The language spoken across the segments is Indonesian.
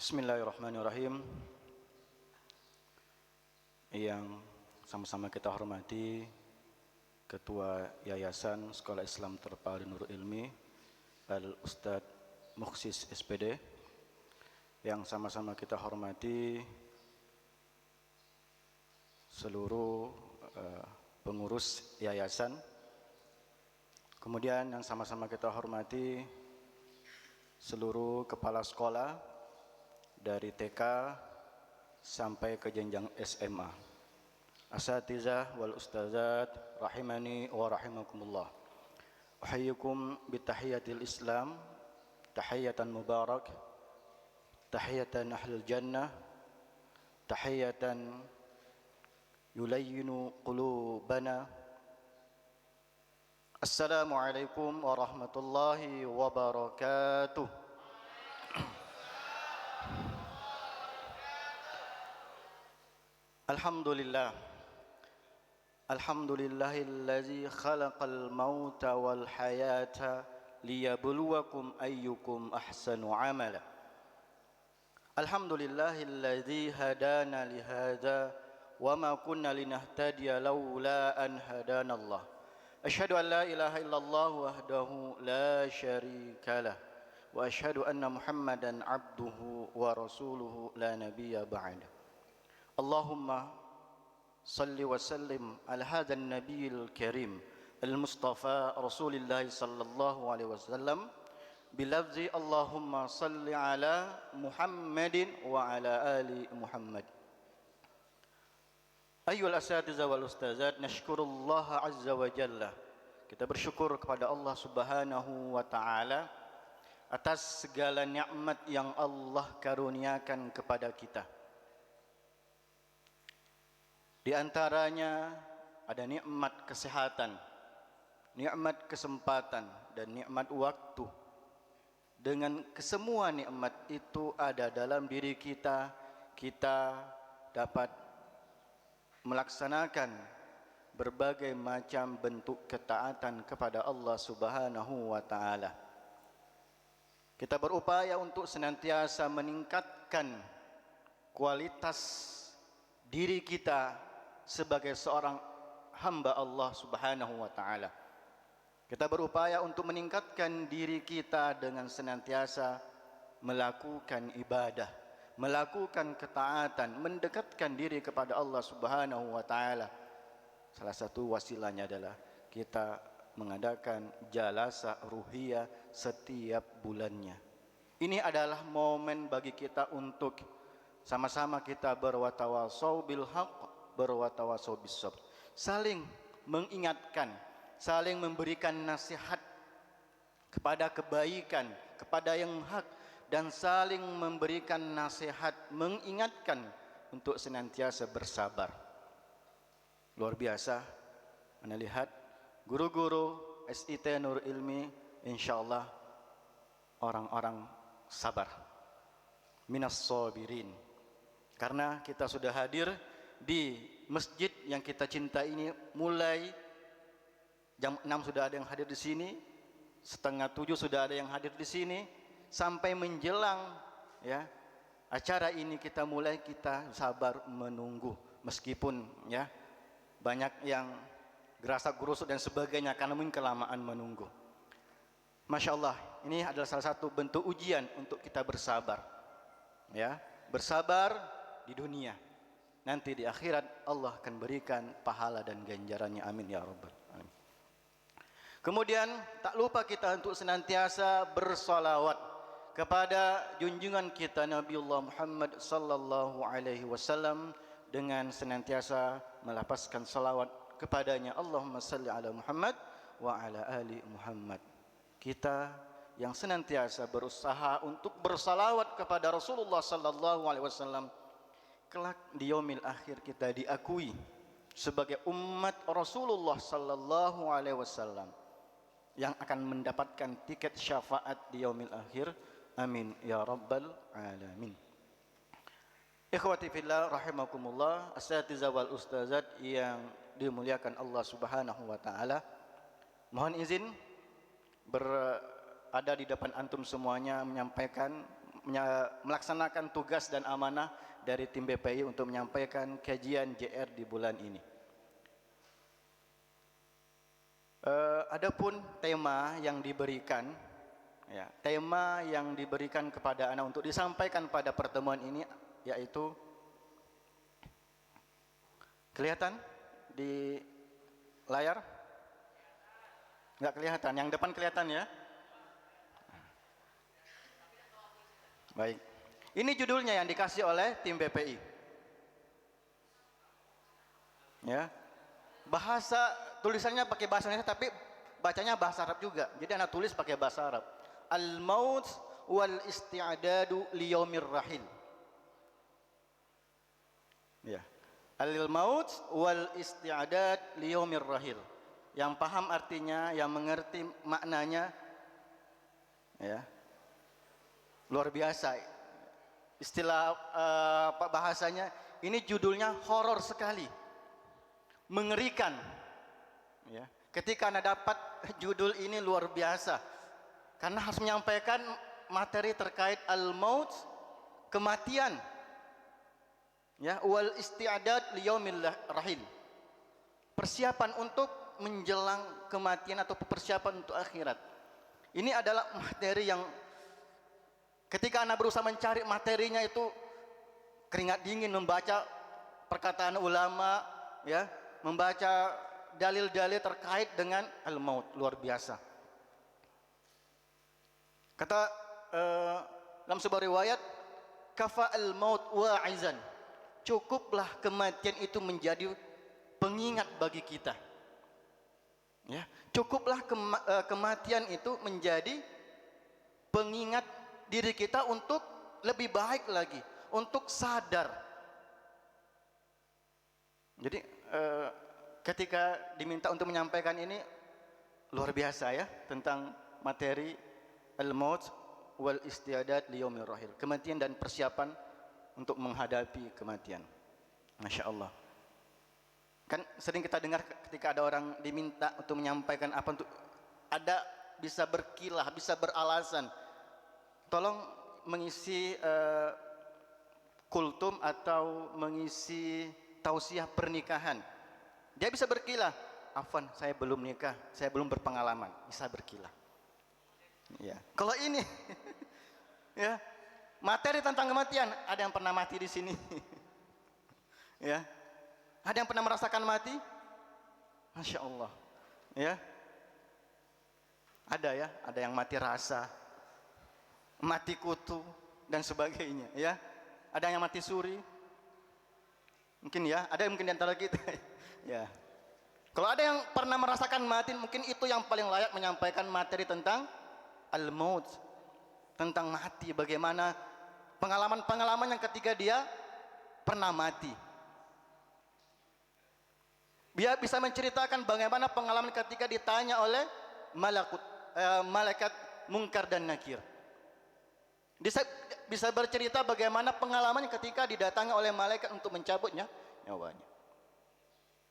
Bismillahirrahmanirrahim. Yang sama-sama kita hormati Ketua Yayasan Sekolah Islam Terpadu Nurul Ilmi Al-Ustadz Mukhsis SPD, yang sama-sama kita hormati seluruh pengurus yayasan, kemudian yang sama-sama kita hormati seluruh kepala sekolah dari TK sampai ke jenjang SMA, asatizah wal ustazat rahimani wa rahimakumullah. Uhayyukum bitahiyatil Islam, tahiyatan mubarak, tahiyatan ahlul jannah, tahiyatan yulayyinu qulubana. Assalamualaikum warahmatullahi wabarakatuh. Alhamdulillah, alhamdulillahillazi khalaqal mauta wal hayata liyabluwakum ayyukum ahsanu amala. Alhamdulillahillazi hadana lihadza wa ma kunna linahtadiya laula an hadanallah. Asyhadu an la ilaha illallah wahdahu la syarika lah wa asyhadu anna Muhammadan abduhu wa rasuluhu la nabiyya ba'da. Allahumma salli wa sallim ala hadzal nabiyil karim al-mustafa Rasulillah sallallahu alaihi wasallam bilafzi Allahumma salli ala Muhammadin wa ala ali Muhammad. Ayyuhal asatidzah wal ustazat, nashkurullaha azza wa jalla. Kita bersyukur kepada Allah Subhanahu wa taala atas segala nikmat yang Allah karuniakan kepada kita. Di antaranya ada nikmat kesehatan, nikmat kesempatan, dan nikmat waktu. Dengan kesemua nikmat itu ada dalam diri kita, kita dapat melaksanakan berbagai macam bentuk ketaatan kepada Allah Subhanahu wa taala. Kita berupaya untuk senantiasa meningkatkan kualitas diri kita sebagai seorang hamba Allah Subhanahu wa taala. Kita berupaya untuk meningkatkan diri kita dengan senantiasa melakukan ibadah, melakukan ketaatan, mendekatkan diri kepada Allah Subhanahu wa taala. Salah satu wasilahnya adalah kita mengadakan jalasah ruhiyah setiap bulannya. Ini adalah momen bagi kita untuk sama-sama kita berwatawasau bil haqq, berwatawasau bis sabr, saling mengingatkan, saling memberikan nasihat kepada kebaikan, kepada yang hak, dan saling memberikan nasihat, mengingatkan untuk senantiasa bersabar. Luar biasa, Anda lihat guru-guru SIT Nur Ilmi, insyaallah orang-orang sabar, minas sabirin. Karena kita sudah hadir di masjid yang kita cinta ini, mulai jam 6 sudah ada yang hadir di sini, setengah 7 sudah ada yang hadir di sini, sampai menjelang ya acara ini kita mulai, kita sabar menunggu meskipun ya banyak yang gerasak gerusuk dan sebagainya karena mungkin kelamaan menunggu. Masya Allah, ini adalah salah satu bentuk ujian untuk kita bersabar, ya, bersabar di dunia. Nanti di akhirat Allah akan berikan pahala dan ganjarannya. Amin ya rabbal alamin. Kemudian tak lupa kita untuk senantiasa bersalawat kepada junjungan kita Nabiullah Muhammad sallallahu alaihi wasallam dengan senantiasa melapaskan salawat kepadanya. Allahumma salli ala Muhammad wa ala ali Muhammad. Kita yang senantiasa berusaha untuk bersalawat kepada Rasulullah sallallahu alaihi wasallam, kelak di yaumil akhir kita diakui sebagai umat Rasulullah sallallahu alaihi wasallam yang akan mendapatkan tiket syafaat di yaumil akhir. Amin ya rabbal alamin. Ikhwati fillah rahimakumullah, asatizah wal ustazat yang dimuliakan Allah Subhanahu wa taala. Mohon izin berada di depan antum semuanya menyampaikan melaksanakan tugas dan amanah dari tim BPI untuk menyampaikan kajian JR di bulan ini. Adapun tema yang diberikan, ya, tema yang diberikan kepada anak untuk disampaikan pada pertemuan ini yaitu, kelihatan di layar? Enggak kelihatan, yang depan kelihatan ya? Baik. Ini judulnya yang dikasih oleh tim BPI. Ya. Bahasa tulisannya pakai bahasa Indonesia tapi bacanya bahasa Arab juga. Jadi anak tulis pakai bahasa Arab. Al-maut wal isti'dadu liyaumir rahil. Ya. Al-maut wal isti'dad liyaumir rahil. Yang paham artinya, yang mengerti maknanya, ya. Luar biasa. Istilah bahasanya, ini judulnya horor sekali, mengerikan. Ya. Ketika Anda dapat judul ini luar biasa, karena harus menyampaikan materi terkait al-maut, kematian, ya, wal isti'dad liyaumil rahil, persiapan untuk menjelang kematian atau persiapan untuk akhirat. Ini adalah materi yang ketika Anda berusaha mencari materinya itu keringat dingin membaca perkataan ulama, ya, membaca dalil-dalil terkait dengan al-maut, luar biasa. Kata dalam sebuah riwayat, kafa al-maut wa'izan, cukuplah kematian itu menjadi pengingat bagi kita. Ya, cukuplah kematian itu menjadi pengingat diri kita untuk lebih baik lagi, untuk sadar. Jadi ketika diminta untuk menyampaikan ini luar biasa ya, tentang materi al-maut wal isti'dad liyaumir rahil, kematian dan persiapan untuk menghadapi kematian. Masya Allah. Kan sering kita dengar ketika ada orang diminta untuk menyampaikan apa, untuk ada bisa berkilah, bisa beralasan. Tolong mengisi kultum atau mengisi tausiah pernikahan. Dia bisa berkilah, afwan, saya belum nikah, saya belum berpengalaman, bisa berkilah. Ya. Kalau ini ya, materi tentang kematian, ada yang pernah mati di sini? Ya. Ada yang pernah merasakan mati? Masya Allah. Ya. Ada ya, ada yang mati rasa, mati kutu dan sebagainya, ya. Ada yang mati suri. Mungkin ya, ada yang mungkin di antara kita. Ya. Kalau ada yang pernah merasakan mati, mungkin itu yang paling layak menyampaikan materi tentang al-maut, tentang mati, bagaimana pengalaman-pengalaman yang ketika dia pernah mati. Dia bisa menceritakan bagaimana pengalaman ketika ditanya oleh malaikat Munkar dan Nakir. Bisa bercerita bagaimana pengalaman ketika didatangi oleh malaikat untuk mencabutnya nyawanya.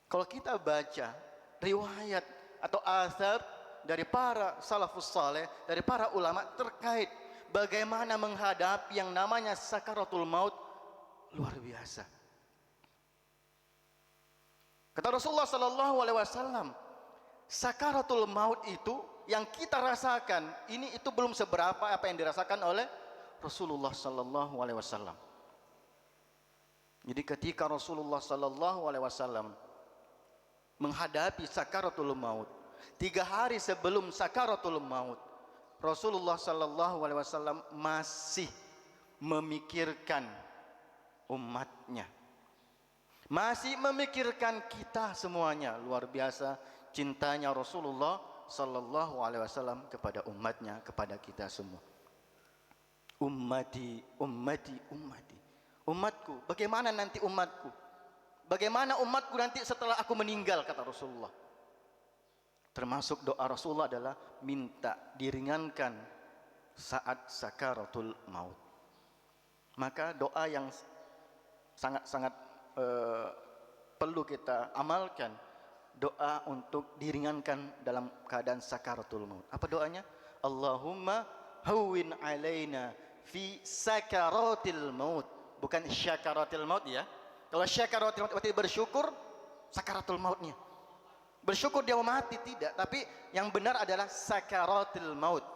Kalau kita baca riwayat atau asar dari para salafus saleh, dari para ulama terkait bagaimana menghadapi yang namanya sakaratul maut, luar biasa. Kata Rasulullah sallallahu alaihi wasallam, sakaratul maut itu yang kita rasakan ini itu belum seberapa apa yang dirasakan oleh Rasulullah sallallahu alaihi wasallam. Jadi ketika Rasulullah sallallahu alaihi wasallam menghadapi sakaratul maut, 3 hari sebelum sakaratul maut, Rasulullah sallallahu alaihi wasallam masih memikirkan umatnya, masih memikirkan kita semuanya. Luar biasa cintanya Rasulullah sallallahu alaihi wasallam kepada umatnya, kepada kita semua. Ummati, ummati, ummati. Umatku, bagaimana nanti umatku? Bagaimana umatku nanti setelah aku meninggal, kata Rasulullah. Termasuk doa Rasulullah adalah minta diringankan saat sakaratul maut. Maka doa yang sangat-sangat perlu kita amalkan, doa untuk diringankan dalam keadaan sakaratul maut. Apa doanya? Allahumma hawwin alaina fi sakaratil maut, bukan syakaratil maut ya. Kalau syakaratil maut berarti bersyukur sakaratul mautnya. Bersyukur dia mau mati tidak, tapi yang benar adalah sakaratil maut.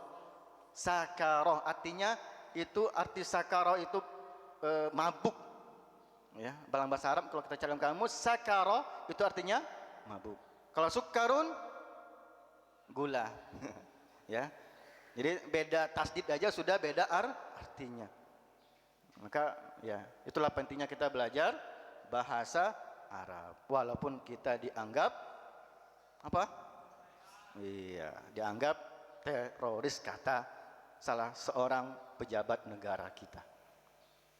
Sakarah artinya itu, arti sakarah itu mabuk. Ya, dalam bahasa Arab kalau kita cari dalam kamus, sakarah itu artinya mabuk. Kalau sukarun gula. Ya. Jadi beda tasdid aja sudah beda artinya. Maka ya, itulah pentingnya kita belajar bahasa Arab. Walaupun kita dianggap apa? Iya, dianggap teroris kata salah seorang pejabat negara kita.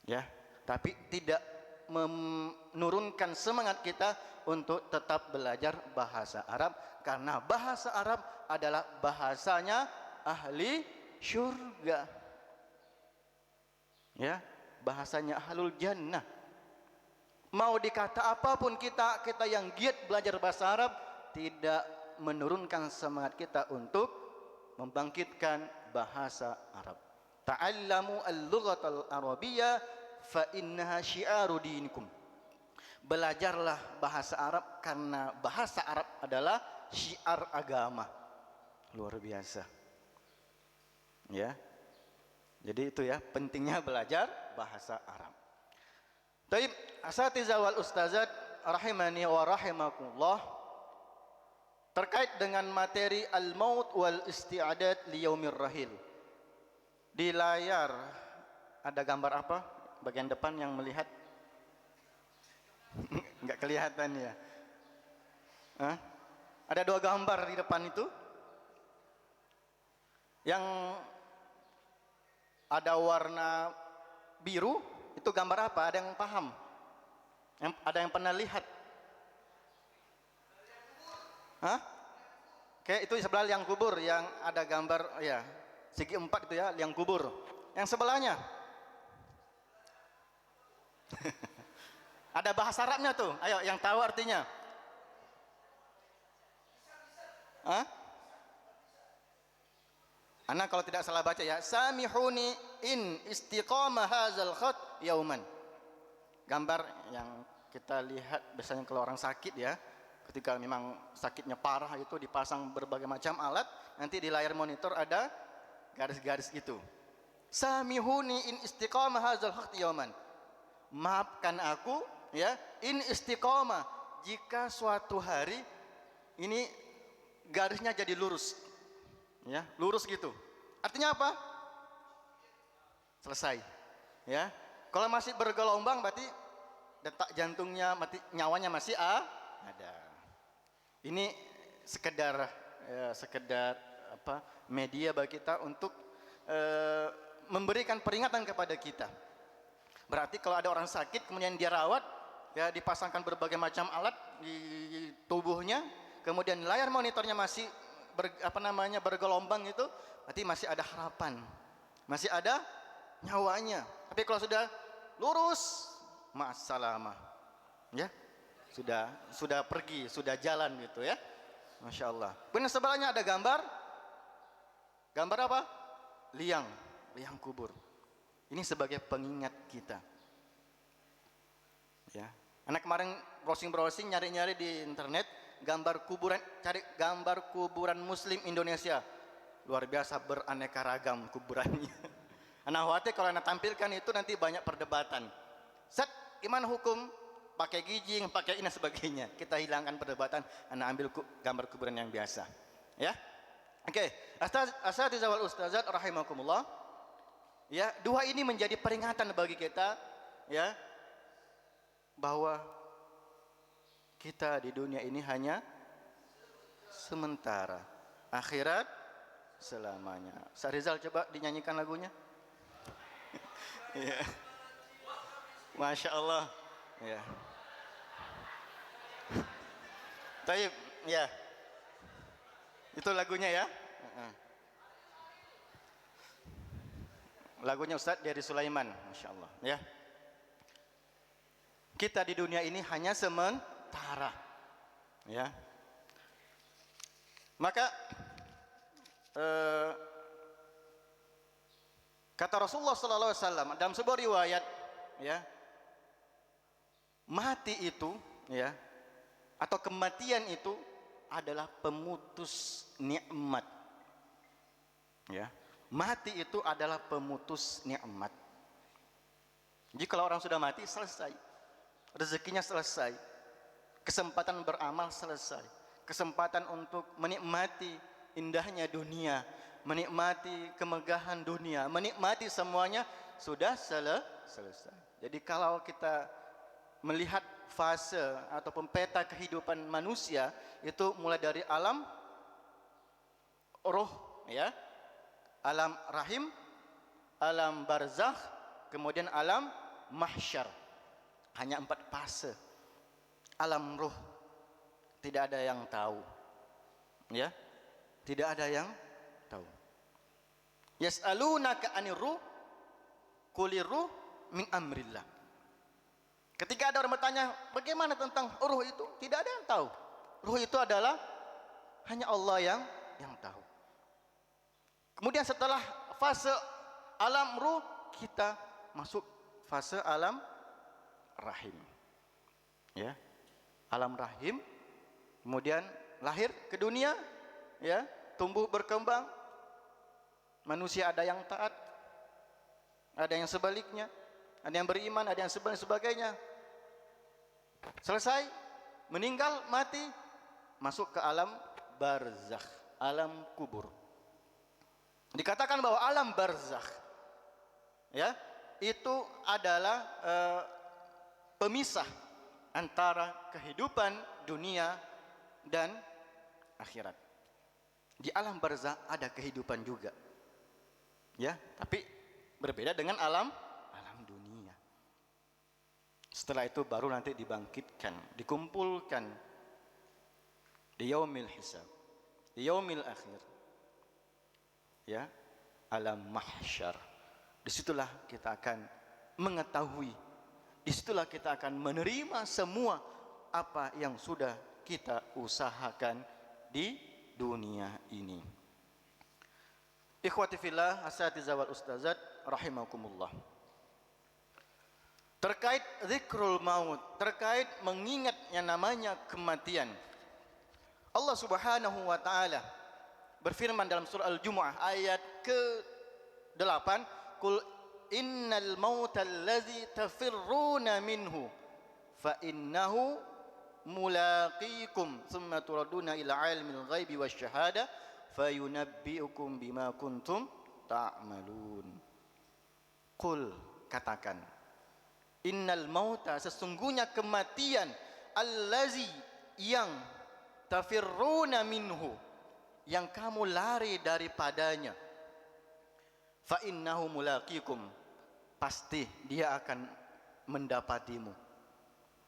Ya, tapi tidak menurunkan semangat kita untuk tetap belajar bahasa Arab, karena bahasa Arab adalah bahasanya ahli syurga. Ya, bahasanya ahlul jannah. Mau dikata apapun kita yang giat belajar bahasa Arab, tidak menurunkan semangat kita untuk membangkitkan bahasa Arab. Ta'allamu al-lughatal arabiyyah fa innaha syi'aru dinikum. Belajarlah bahasa Arab karena bahasa Arab adalah syiar agama. Luar biasa. Ya. Jadi itu ya pentingnya belajar bahasa Arab. Baik, asatidzah wal ustazat rahimani wa rahimakumullah, terkait dengan materi al-maut wal isti'adad li yaumir rahil. Di layar ada gambar apa? Bagian depan yang melihat enggak kelihatan ya. Hah? Ada dua gambar di depan itu. Yang ada warna biru itu gambar apa? Ada yang paham? Ada yang pernah lihat? Hah? Oke, itu sebelah liang kubur yang ada gambar ya, segi 4 itu ya, liang kubur. Yang sebelahnya ada bahasa Arabnya tuh. Ayo yang tahu artinya. Hah? Ana kalau tidak salah baca ya, samihuni in istiqamah hadzal khat yauman. Gambar yang kita lihat biasanya kalau orang sakit ya, ketika memang sakitnya parah itu dipasang berbagai macam alat, nanti di layar monitor ada garis-garis gitu. Samihuni in istiqamah hadzal khat yauman. Maafkan aku ya, in istiqamah, jika suatu hari ini garisnya jadi lurus. Ya, lurus gitu. Artinya apa? Selesai. Ya. Kalau masih bergelombang berarti detak jantungnya mati, nyawanya masih ada. Ini sekedar apa? Media bagi kita untuk memberikan peringatan kepada kita. Berarti kalau ada orang sakit kemudian dia rawat, ya dipasangkan berbagai macam alat di tubuhnya, kemudian layar monitornya masih bergelombang itu, berarti masih ada harapan, masih ada nyawanya. Tapi kalau sudah lurus, ma'assalamah, ya sudah pergi, sudah jalan gitu ya. Masya Allah. Benar, sebelahnya ada gambar apa? Liang kubur. Ini sebagai pengingat kita. Ya, anak kemarin browsing nyari di internet gambar kuburan, cari gambar kuburan Muslim Indonesia. Luar biasa beraneka ragam kuburannya. Anak khawatir kalau anak tampilkan itu nanti banyak perdebatan. Gimana hukum pakai gijing, pakai ini sebagainya. Kita hilangkan perdebatan, anak ambil gambar kuburan yang biasa. Ya. Oke, asatidzah wal ustazat rahimakumullah. Ya, dua ini menjadi peringatan bagi kita ya, bahwa kita di dunia ini hanya sementara, akhirat selamanya. Sarizal coba dinyanyikan lagunya. Ya. Masya Allah. Ya. Taib, ya. Itu lagunya ya. Lagunya Ustadz dari Sulaiman, Masya Allah. Ya. Kita di dunia ini hanya sementara. Ya. Maka Kata Rasulullah sallallahu alaihi wasallam dalam sebuah riwayat, ya, mati itu, ya, atau kematian itu adalah pemutus nikmat. Ya, mati itu adalah pemutus nikmat. Jadi kalau orang sudah mati, selesai. Rezekinya selesai. Kesempatan beramal selesai. Kesempatan untuk menikmati indahnya dunia, menikmati kemegahan dunia, menikmati semuanya sudah selesai. Jadi kalau kita melihat fase ataupun peta kehidupan manusia, itu mulai dari alam roh, ya, alam rahim, alam barzakh, kemudian alam mahsyar. Hanya 4 fase. Alam roh tidak ada yang tahu, ya, tidak ada yang tahu. Yas'alunaka 'anir ruh qulir ruh min amrillah. Ketika ada orang bertanya bagaimana tentang ruh itu, tidak ada yang tahu. Ruh itu adalah hanya Allah yang tahu. Kemudian setelah fase alam ruh, kita masuk fase alam rahim, ya, alam rahim. Kemudian lahir ke dunia, ya, tumbuh berkembang. Manusia ada yang taat, ada yang sebaliknya, ada yang beriman, ada yang sebagainya. Selesai, meninggal, mati, masuk ke alam barzakh, alam kubur. Dikatakan bahwa alam barzakh, ya, itu adalah pemisah antara kehidupan dunia dan akhirat. Di alam barzakh ada kehidupan juga, ya, tapi berbeda dengan alam dunia. Setelah itu baru nanti dibangkitkan, dikumpulkan di yaumil hisab, di yaumil akhir, ya, alam mahsyar. Disitulah kita akan mengetahui, disitulah kita akan menerima semua apa yang sudah kita usahakan di dunia ini. Ikhwati fillah, asatidzah wal ustazat rahimakumullah. Terkait zikrul maut, terkait mengingat yang namanya kematian, Allah Subhanahu wa taala berfirman dalam surah Al-Jumu'ah ayat ke-8, "Qul innal mautal ladzi tafirruna minhu fa innahu mulaqikum tsumma turaduna ila alimil ghaibi wasyahada fayunabbiukum bima kuntum ta'malun." Qul, katakan, innal mauta, sesungguhnya kematian, allazi, yang, tafirruna minhu, yang kamu lari daripadanya, fa innahu mulaqikum, pasti dia akan mendapatimu.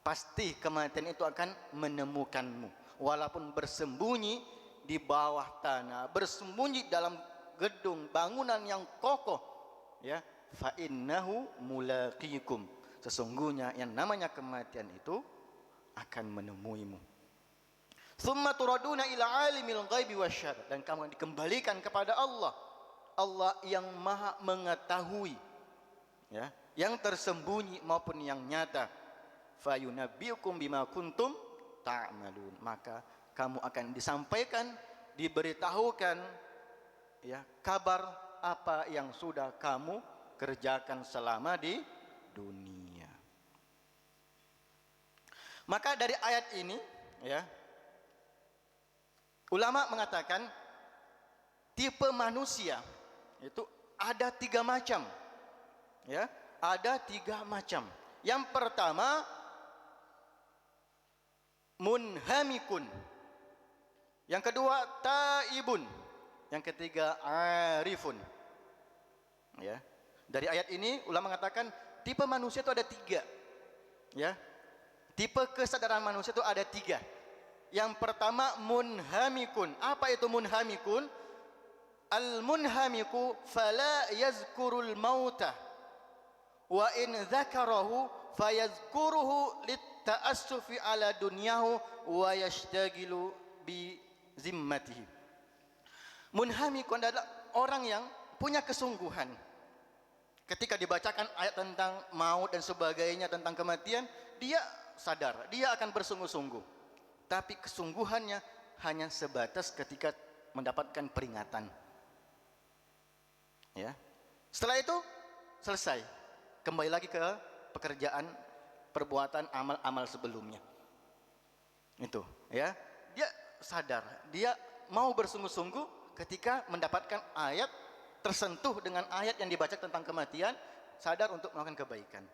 Pasti kematian itu akan menemukanmu, walaupun bersembunyi di bawah tanah, bersembunyi dalam gedung bangunan yang kokoh, ya, fa innahu mulaqikum, sesungguhnya yang namanya kematian itu akan menemuimu. Tsumma turaduna ila alimil ghaibi wasyahada, dan kamu dikembalikan kepada Allah, Allah yang maha mengetahui, ya, yang tersembunyi maupun yang nyata. Fayunabbiukum bima kuntum ta'malun, maka kamu akan disampaikan, diberitahukan, ya, kabar apa yang sudah kamu kerjakan selama di dunia. Maka dari ayat ini, ya, ulama mengatakan tipe manusia itu ada 3 macam, ya, ada 3 macam. Yang pertama munhamikun, yang kedua taibun, yang ketiga arifun, ya. Dari ayat ini ulama mengatakan tipe manusia itu ada 3, ya. Tipe kesadaran manusia itu ada 3. Yang pertama munhamikun. Apa itu munhamikun? Al-munhamiku fala yazkurul mauta wa in dzakarahu fayazkuruhu litta'assufi ala dunyahu wa yashtagilu bi zimmatihi. Munhamikun adalah orang yang punya kesungguhan, Ketika dibacakan ayat tentang maut dan sebagainya, tentang kematian, dia sadar, dia akan bersungguh-sungguh. Tapi kesungguhannya hanya sebatas ketika mendapatkan peringatan. Ya. Setelah itu selesai. Kembali lagi ke pekerjaan, perbuatan, amal-amal sebelumnya. Itu, ya. Dia sadar, dia mau bersungguh-sungguh ketika mendapatkan ayat, tersentuh dengan ayat yang dibaca tentang kematian, sadar untuk melakukan kebaikan.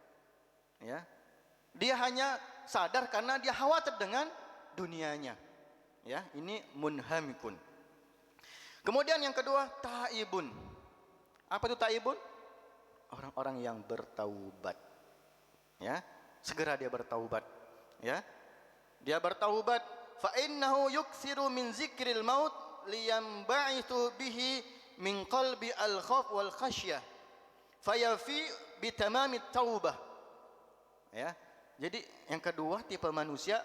Ya. Dia hanya sadar karena dia khawatir dengan dunianya. Ya, ini munhamikun. Kemudian yang kedua, taibun. Apa itu taibun? Orang-orang yang bertaubat. Ya, segera dia bertaubat. Ya. Dia bertaubat, fa innahu yuksiru min zikril maut liyamba'ithu bihi min qalbi al-khauf wal khasyah fayafi bi tamamit taubah. Ya. Jadi yang kedua tipe manusia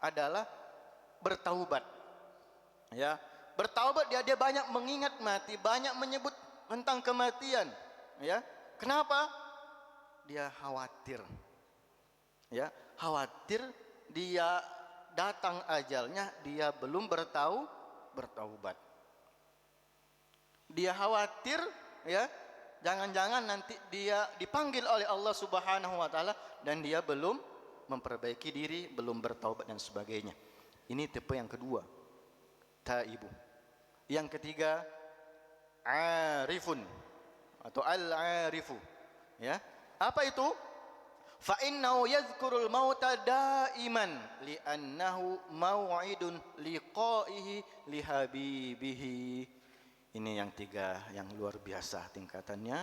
adalah bertaubat. Ya, bertaubat dia banyak mengingat mati, banyak menyebut tentang kematian. Ya, kenapa? Dia khawatir. Ya, khawatir dia datang ajalnya, dia belum bertaubat. Dia khawatir, ya, jangan-jangan nanti dia dipanggil oleh Allah Subhanahu wa taala dan dia belum memperbaiki diri, belum bertaubat dan sebagainya. Ini tipe yang kedua, taibu. Yang ketiga, arifun atau al-arifu. Ya. Apa itu? Fa innahu yadhkurul mauta daiman li'annahu mau'idun liqa'ihi lihabibihi. Ini yang tiga yang luar biasa tingkatannya,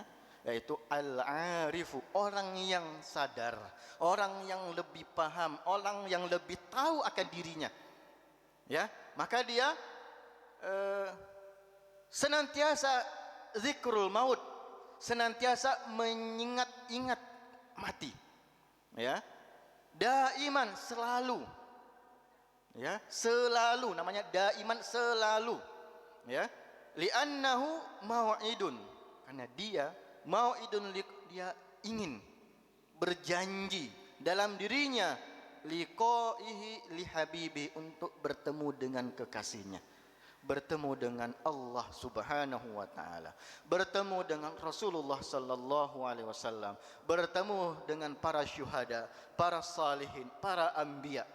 yaitu al-arifu, orang yang sadar, orang yang lebih paham, orang yang lebih tahu akan dirinya. Ya, maka dia senantiasa zikrul maut, senantiasa mengingat-ingat mati. Ya, daiman, selalu. Ya, selalu, namanya daiman, selalu. Ya, li'annahu mau'idun, karena dia mau'idun, dia ingin berjanji dalam dirinya liqaihi lihabibi, untuk bertemu dengan kekasihnya, bertemu dengan Allah Subhanahu wa taala, bertemu dengan Rasulullah sallallahu alaihi wasallam, bertemu dengan para syuhada, para salihin, para anbiya.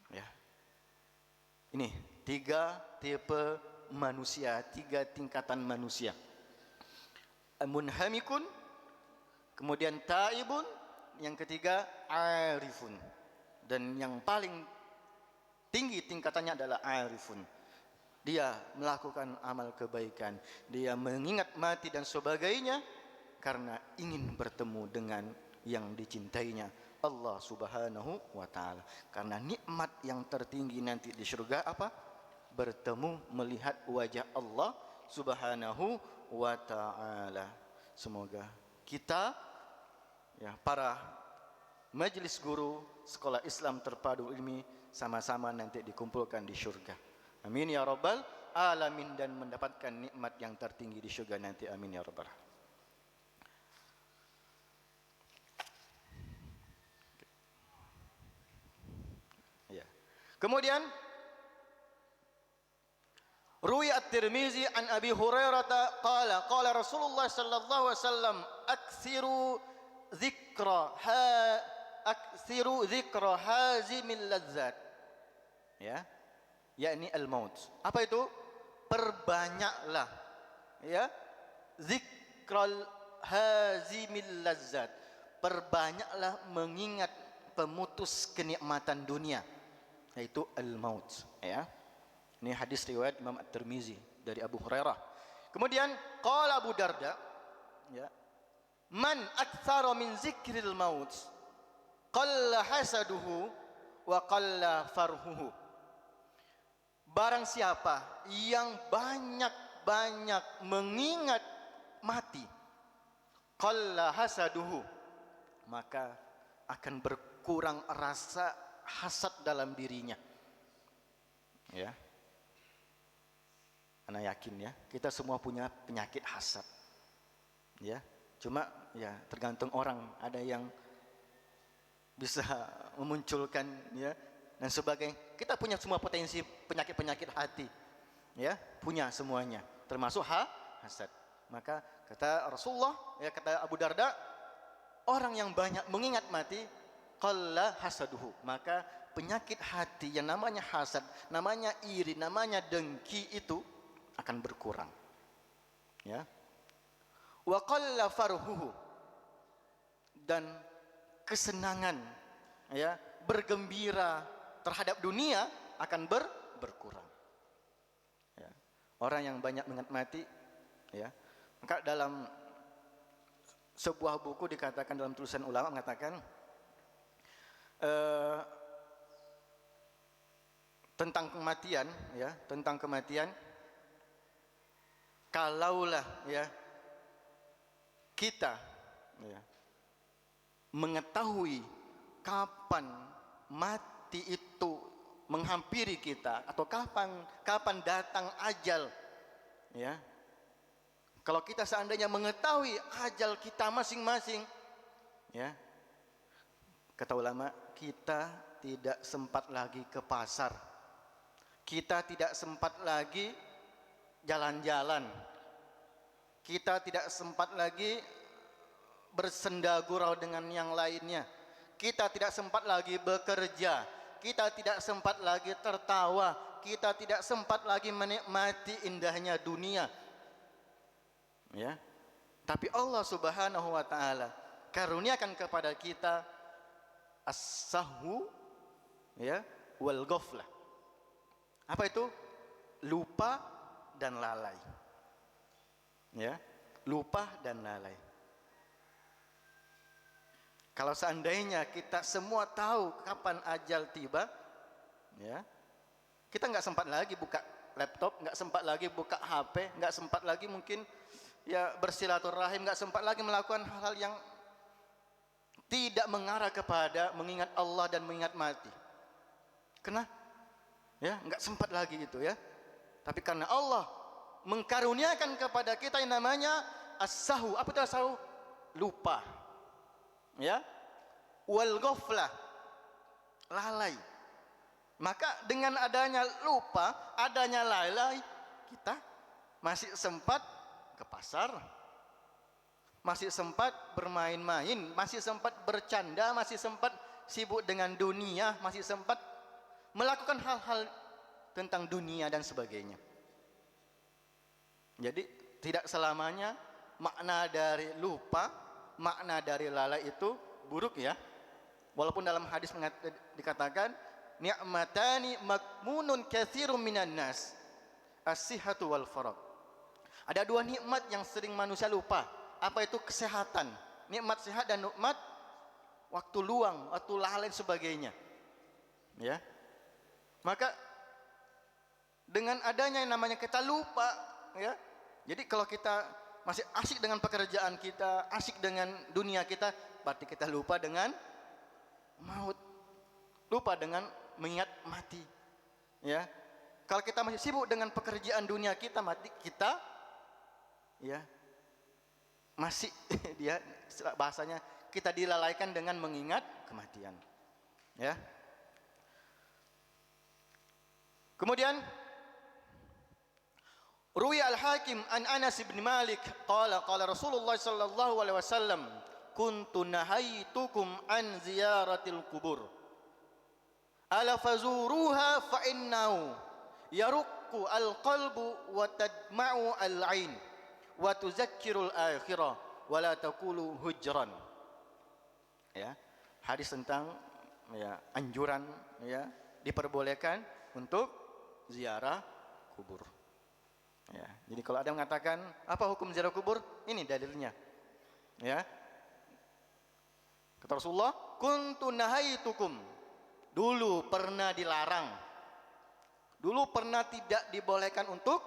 Ya. Ini tiga tipe manusia, tiga tingkatan manusia. Munhamikun, kemudian taibun, yang ketiga arifun, dan yang paling tinggi tingkatannya adalah arifun. Dia melakukan amal kebaikan, dia mengingat mati dan sebagainya karena ingin bertemu dengan yang dicintainya, Allah Subhanahu wa taala. Karena nikmat yang tertinggi nanti di surga apa? Bertemu, melihat wajah Allah Subhanahu wa taala. Semoga kita, ya, para majelis guru Sekolah Islam Terpadu Ilmi, sama-sama nanti dikumpulkan di surga. Amin ya rabbal alamin, dan mendapatkan nikmat yang tertinggi di surga nanti. Amin ya rabbal alamin. Ya. Kemudian Ruwi at-Tirmizi an Abi Hurairah qala Rasulullah sallallahu alaihi wasallam aksiru dzikra hazimil ladzat. Ya, yakni al-maut. Apa itu? Perbanyaklah, ya, zikral hazimil ladzat. Perbanyaklah mengingat pemutus kenikmatan dunia, yaitu al-maut. Ya. Ini hadis riwayat Imam At-Tirmizi dari Abu Hurairah. Kemudian qala Abu Darda, ya, man aktsara min zikril maut qalla hasaduhu wa qalla farhuhu. Barang siapa yang banyak-banyak mengingat mati, qalla hasaduhu, maka akan berkurang rasa hasad dalam dirinya. Ya. Ana yakin, ya, kita semua punya penyakit hasad. Ya, cuma ya tergantung orang, ada yang bisa memunculkan ya dan sebagainya. Kita punya semua potensi penyakit-penyakit hati. Ya, punya semuanya, termasuk hasad. Maka kata Rasulullah, ya kata Abu Darda, orang yang banyak mengingat mati qalla hasaduhu, maka penyakit hati yang namanya hasad, namanya iri, namanya dengki itu akan berkurang. Ya. Wa qalla farhuhu, dan kesenangan ya bergembira terhadap dunia akan berkurang. Ya. Orang yang banyak mengingat mati, ya, maka dalam sebuah buku dikatakan, dalam tulisan ulama mengatakan tentang kematian, ya, tentang kematian, kalaulah ya kita ya mengetahui kapan mati itu menghampiri kita, atau kapan datang ajal, ya, kalau kita seandainya mengetahui ajal kita masing-masing, ya, kata ulama, kita tidak sempat lagi ke pasar, kita tidak sempat lagi jalan-jalan, kita tidak sempat lagi bersenda gurau dengan yang lainnya, kita tidak sempat lagi bekerja, kita tidak sempat lagi tertawa, kita tidak sempat lagi menikmati indahnya dunia, ya. Tapi Allah Subhanahu wa taala karuniakan kepada kita as-sahwu, ya, wal ghaflah. Apa itu? Lupa dan lalai. Ya, lupa dan lalai. Kalau seandainya kita semua tahu kapan ajal tiba, ya, kita nggak sempat lagi buka laptop, nggak sempat lagi buka HP, nggak sempat lagi mungkin ya bersilaturahim, nggak sempat lagi melakukan hal-hal yang tidak mengarah kepada mengingat Allah dan mengingat mati. Kenapa? Ya, nggak sempat lagi itu, ya. Tapi karena Allah mengkaruniakan kepada kita yang namanya as-sahu. Apa itu as-sahu? Lupa. Ya. Wal ghaflah, lalai. Maka dengan adanya lupa, adanya lalai, kita masih sempat ke pasar, masih sempat bermain-main, masih sempat bercanda, masih sempat sibuk dengan dunia, masih sempat melakukan hal-hal tentang dunia dan sebagainya. Jadi tidak selamanya makna dari lupa, makna dari lalai itu buruk, ya. Walaupun dalam hadis dikatakan ni'matani makmunun katsirun minan nas, as-sihhatu wal faragh. Ada dua nikmat yang sering manusia lupa. Apa itu? Kesehatan, nikmat sehat, dan nikmat waktu luang, waktu lalai sebagainya. Ya. Maka dengan adanya yang namanya kita lupa, ya. Jadi kalau kita masih asyik dengan pekerjaan kita, asyik dengan dunia kita, berarti kita lupa dengan maut, lupa dengan mengingat mati, ya. Kalau kita masih sibuk dengan pekerjaan dunia kita, mati kita, ya, masih dia bahasanya kita dilalaikan dengan mengingat kematian, ya. Kemudian Ruwi al-Hakim an Anas bin Malik qala qala Rasulullah sallallahu alaihi wasallam kuntu nahaitukum an ziyaratil kubur ala fazuruha fa innahu yaruqqu al-qalbu wa tadma'u al-'ain wa tuzakkirul akhirah wa la taqulu hujran. Ya, hadis tentang ya anjuran, ya, diperbolehkan untuk ziarah kubur. Ya, jadi kalau ada yang mengatakan apa hukum ziarah kubur, ini dalilnya. Ya. Kata Rasulullah, kuntu nahaitukum, dulu pernah dilarang, dulu pernah tidak dibolehkan untuk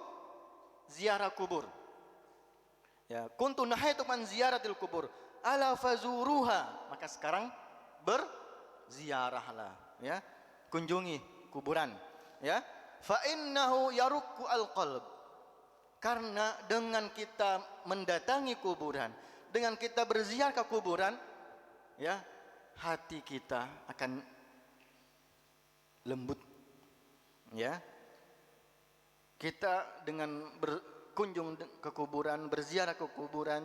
ziarah kubur. Ya, kuntu nahaitukum an ziyaratil kubur, ala fazuruha, maka sekarang berziarahlah, ya, kunjungi kuburan, ya. Fa innahu yarukku al-qalb, Karena dengan kita mendatangi kuburan, dengan kita berziarah ke kuburan, ya, hati kita akan lembut, ya. Kita dengan berkunjung ke kuburan, berziarah ke kuburan,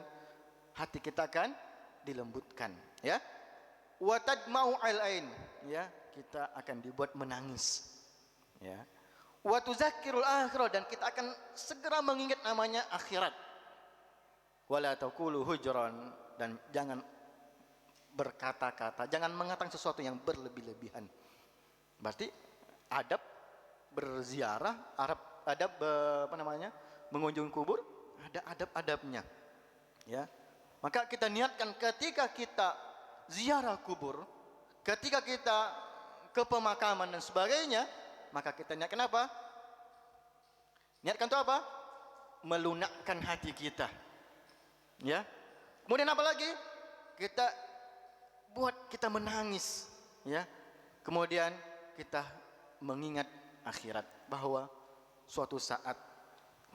hati kita akan dilembutkan, ya. Wa tadma'u al-ain, ya, kita akan dibuat menangis, ya. Wa tuzakkirul akhirah, dan kita akan segera mengingat namanya akhirat. Wala taqulu hujran, dan jangan berkata-kata, jangan mengatakan sesuatu yang berlebih-lebihan. Berarti adab berziarah, adab mengunjungi kubur, ada adab-adabnya, ya. Maka kita niatkan ketika kita ziarah kubur, ketika kita ke pemakaman dan sebagainya, maka kita niatkan apa? Niatkan itu apa? Melunakkan hati kita, ya. Kemudian apa lagi? Kita buat kita menangis, ya. Kemudian kita mengingat akhirat, bahwa suatu saat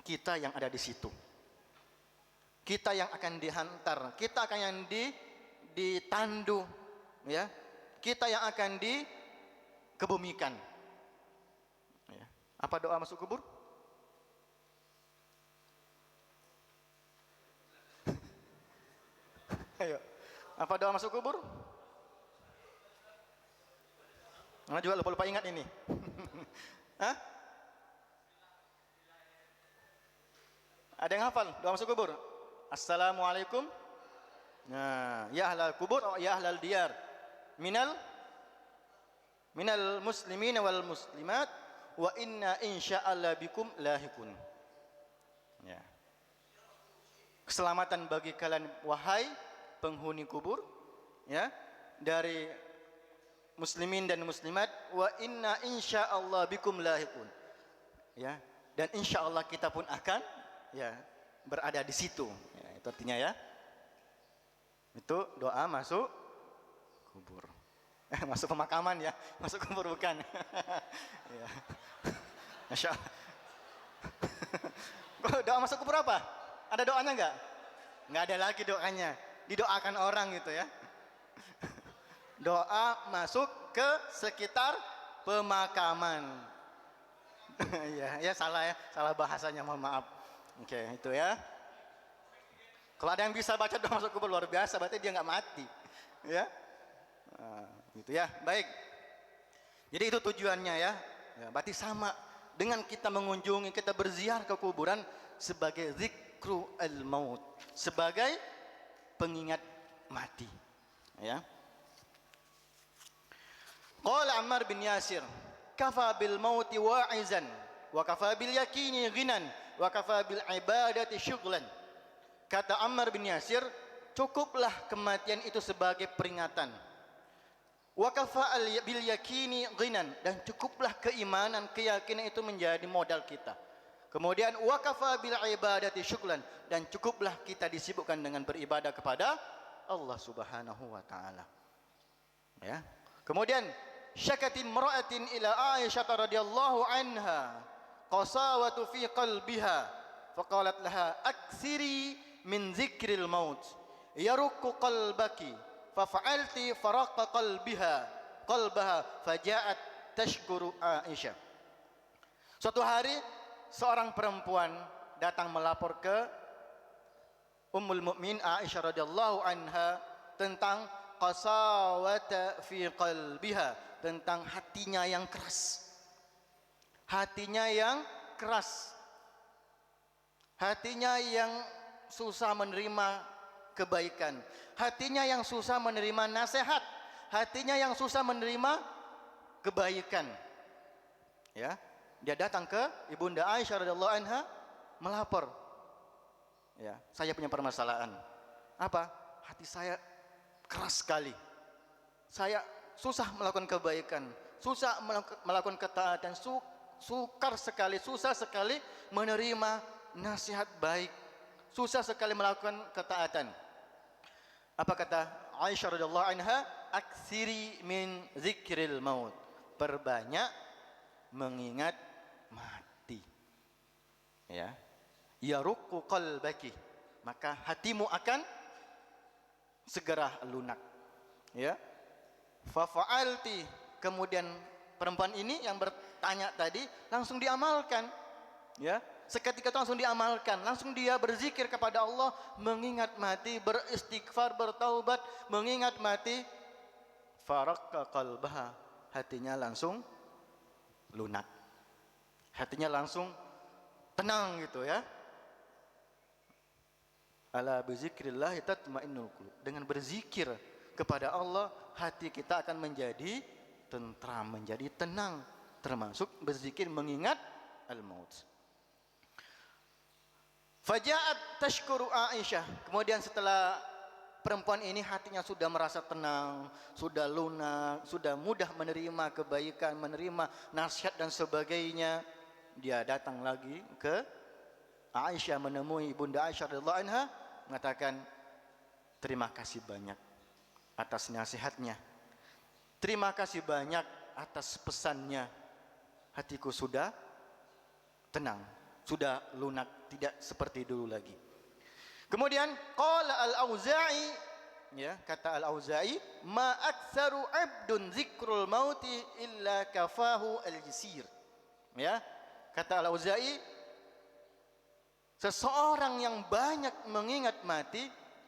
kita yang ada di situ, kita yang akan dihantar, kita akan yang ditandu, ya. Kita yang akan dikebumikan. Ya. Apa doa masuk kubur? Ayo. Apa doa masuk kubur? Nah, juga lupa ingat ini. Hah? Ada yang hafal doa masuk kubur? Assalamualaikum. Nah, ya ahlal kubur, ya ahlal diyar, minal muslimin wal muslimat, wa inna insya'allah bikum lahikun. Ya. Keselamatan bagi kalian wahai penghuni kubur, ya, dari muslimin dan muslimat, wa inna insya'allah bikum lahikun, ya, dan insyaallah kita pun akan, ya, berada di situ, ya, itu artinya, ya. Itu doa masuk kubur. Masuk pemakaman, ya, masuk kubur bukan. Ya. Masya Allah. Doa masuk kubur apa? Ada doanya enggak? Enggak ada lagi doanya. Didoakan orang gitu, ya. Doa masuk ke sekitar pemakaman. Ya salah, ya, salah bahasanya, mohon maaf. Oke, itu, ya. Kalau ada yang bisa baca doa masuk kubur luar biasa, berarti dia nggak mati, ya. Nah, gitu, ya. Baik. Jadi itu tujuannya, ya. Ya, berarti sama dengan kita mengunjungi, kita berziarah ke kuburan sebagai zikru al-maut, sebagai pengingat mati, ya. Qala Ammar bin Yasir, kafa bil mauti wa'izan wa kafa bil yakini ghinan wa kafa bil ibadati syughlan. Kata Ammar bin Yasir, cukuplah kematian itu sebagai peringatan. Wa kafa bil yakini ghinan, dan cukuplah keimanan, keyakinan itu menjadi modal kita. Kemudian wa kafa bil ibadati syughlan, dan cukuplah kita disibukkan dengan beribadah kepada Allah Subhanahu wa taala. Ya. Kemudian syakati imra'atin ila Aisyah radhiyallahu anha qasawatu fi qalbiha faqalat laha aktsiri min dzikril maut yarukku qalbaki fafa'alti faraqa qalbaha faja'at tashkuru Aisyah. Suatu hari seorang perempuan datang melapor ke Ummul Mukminin Aisyah radhiyallahu anha tentang qasawata fi qalbiha, tentang hatinya yang keras. Hatinya yang keras. Hatinya yang susah menerima kebaikan. Hatinya yang susah menerima nasihat. Hatinya yang susah menerima kebaikan. Ya, dia datang ke Ibunda Aisyah radhiyallahu anha melapor. Ya, saya punya permasalahan. Apa? Hati saya keras sekali. Saya susah melakukan kebaikan, susah melakukan ketaatan, sukar sekali, susah sekali menerima nasihat baik, susah sekali melakukan ketaatan. Apa kata Aisyah radhiyallahu anha? Aktsiri min zikril maut. Perbanyak mengingat mati. Ya. yaruqqu qalbaki, maka hatimu akan segera lunak. Ya. Fa fa'alti, kemudian perempuan ini yang bertanya tadi langsung diamalkan. Ya. Seketika itu langsung diamalkan, langsung dia berzikir kepada Allah, mengingat mati, beristighfar, bertaubat, mengingat mati. Faraqqa qalbaha, hatinya langsung lunak. Hatinya langsung tenang gitu ya. Ala bizikrillah tatmainnul qulub. Dengan berzikir kepada Allah, hati kita akan menjadi tentram, menjadi tenang, termasuk berzikir mengingat al-maut. Faja'at tashkuru Aisyah. Kemudian setelah perempuan ini hatinya sudah merasa tenang, sudah lunak, sudah mudah menerima kebaikan, menerima nasihat dan sebagainya, dia datang lagi ke Aisyah, menemui Bunda Aisyah radhiyallahu anha, mengatakan, terima kasih banyak atas nasihatnya, terima kasih banyak atas pesannya, hatiku sudah tenang, sudah lunak, tidak seperti dulu lagi. Kemudian qala al-Auza'i, ya, kata al-Auza'i, ma aktsaru 'abdun zikrul mauti illa kafahu al-jisir. Ya, kata al-Auza'i, seseorang yang banyak mengingat mati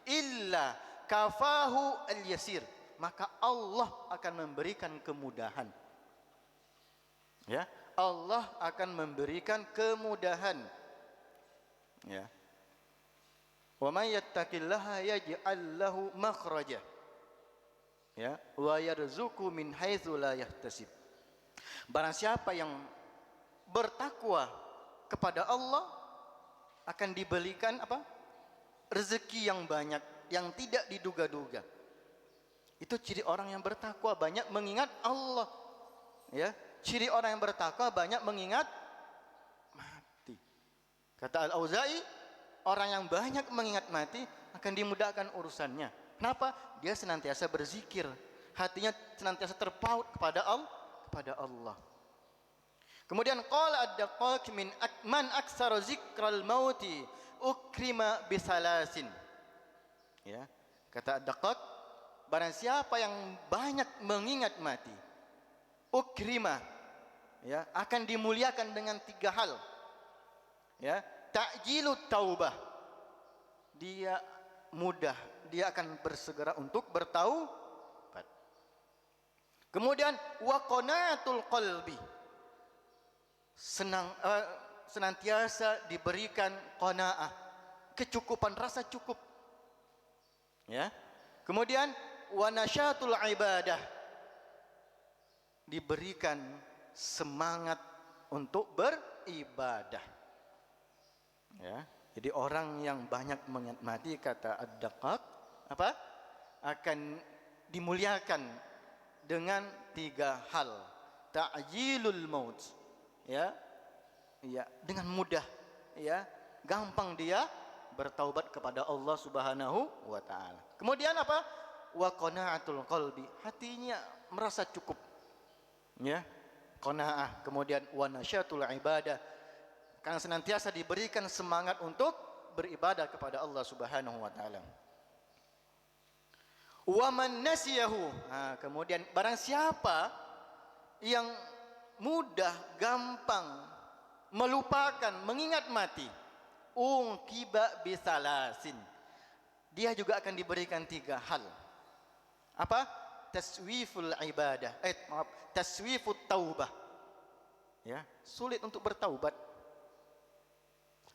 illa kafahu al-yasir, maka Allah akan memberikan kemudahan. Ya, Allah akan memberikan kemudahan. Ya. Wa may yattaqillaha yaj'al lahu makhraja. Ya, wa yarzuqhu min haitsu la yahtasib. Barang siapa yang bertakwa kepada Allah akan diberikan apa? Rezeki yang banyak, yang tidak diduga-duga. Itu ciri orang yang bertakwa, banyak mengingat Allah. Ya, ciri orang yang bertakwa banyak mengingat mati. Kata Al-Auza'i, orang yang banyak mengingat mati akan dimudahkan urusannya. Kenapa? Dia senantiasa berzikir, hatinya senantiasa terpaut kepada Allah. Kemudian qala ad-Daqqaq min man aktsara zikral mauti ukrima bisalasin. Ya, kata ad-Daqqaq, barang siapa yang banyak mengingat mati, ukrima, ya, akan dimuliakan dengan 3 hal. Ya, ta'jilut taubah, dia mudah, dia akan bersegera untuk bertaubat. Kemudian wa qanaatul qalbi, senantiasa diberikan qanaah, kecukupan, rasa cukup. Ya. Kemudian wa nasyatul ibadah, diberikan semangat untuk beribadah. Ya. Jadi orang yang banyak mengingat mati, kata ad-Daqqaq, apa? Akan dimuliakan dengan 3 hal. Ta'jilul maut. Ya. Ya, dengan mudah, ya, gampang dia bertaubat kepada Allah Subhanahu wa taala. Kemudian apa? Wa qanaatul qalbi, hatinya merasa cukup. Ya. Qanaah. Kemudian wa nasyatul ibadah, karena senantiasa diberikan semangat untuk beribadah kepada Allah Subhanahu wa taala. Wa man nasiyahu, kemudian barang siapa yang mudah, gampang melupakan, mengingat mati, unqiba bisalasin, dia juga akan diberikan 3 hal. Apa? Taswiful ibadah, taswifut taubah. Ya, sulit untuk bertaubat.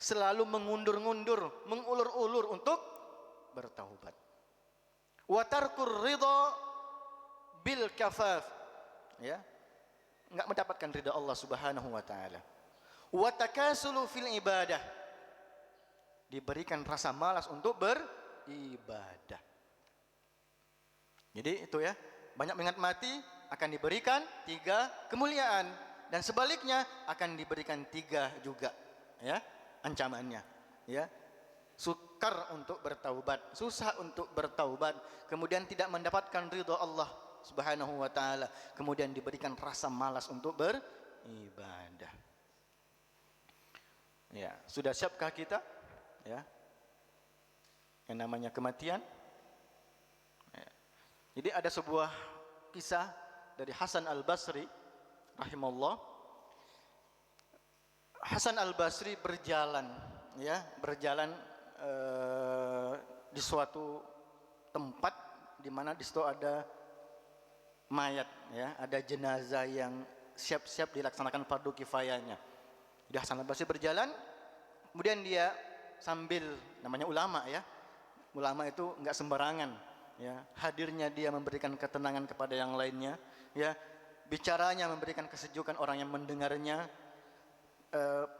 Selalu mengundur-undur, mengulur-ulur untuk bertaubat. Wa tarkur ridha bil kafaf, ya, enggak mendapatkan ridha Allah Subhanahu wa taala. Wa takasulu fil ibadah, diberikan rasa malas untuk beribadah. Jadi itu ya, banyak mengingat mati akan diberikan 3 kemuliaan, dan sebaliknya akan diberikan 3 juga, ya, ancamannya, ya. Sukar untuk bertaubat, susah untuk bertaubat, kemudian tidak mendapatkan ridha Allah Subhanahu wa taala, kemudian diberikan rasa malas untuk beribadah. Ya, sudah siapkah kita? Ya, yang namanya kematian. Ya. Jadi ada sebuah kisah dari Hasan Al-Basri rahimahullah. Hasan Al-Basri berjalan, ya, berjalan di suatu tempat di mana di situ ada mayat, ya, ada jenazah yang siap-siap dilaksanakan fardu kifayahnya. Jadi Hasan Al-Basri berjalan, kemudian dia sambil, namanya ulama, ya, ulama itu enggak sembarangan, ya, hadirnya dia memberikan ketenangan kepada yang lainnya, ya, bicaranya memberikan kesejukan orang yang mendengarnya,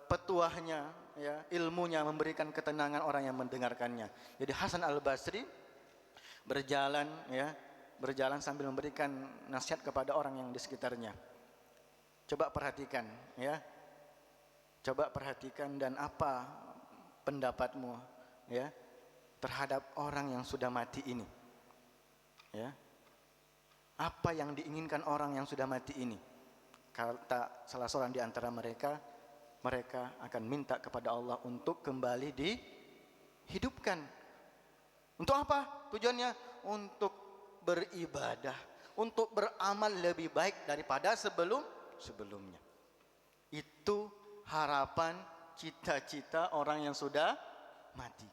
petuahnya, ya, ilmunya memberikan ketenangan orang yang mendengarkannya. Jadi Hasan Al-Basri berjalan, ya, berjalan sambil memberikan nasihat kepada orang yang di sekitarnya. Coba perhatikan, ya, coba perhatikan dan apa pendapatmu, ya, terhadap orang yang sudah mati ini, ya, apa yang diinginkan orang yang sudah mati ini? Kata salah seorang di antara mereka, mereka akan minta kepada Allah untuk kembali dihidupkan. Untuk apa tujuannya? Untuk beribadah, untuk beramal lebih baik daripada sebelumnya. Itu harapan, cita-cita orang yang sudah mati.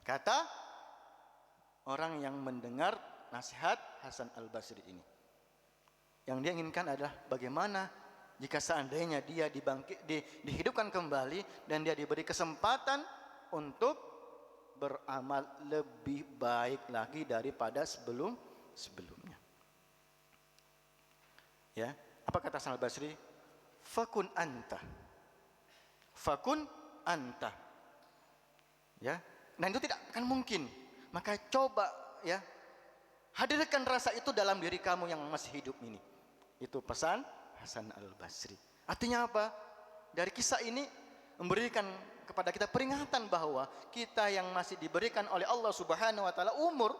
Kata orang yang mendengar nasihat Hasan Al-Basri ini, yang dia inginkan adalah bagaimana jika seandainya dia dihidupkan kembali dan dia diberi kesempatan untuk beramal lebih baik lagi daripada sebelumnya. Ya, apa kata Hasan Al-Basri? Fakun anta. Fakun anta. Ya, dan itu tidak akan mungkin. Maka coba, ya, hadirkan rasa itu dalam diri kamu yang masih hidup ini. Itu pesan Hasan Al-Basri. Artinya apa? Dari kisah ini memberikan kepada kita peringatan bahwa kita yang masih diberikan oleh Allah Subhanahu wa taala umur,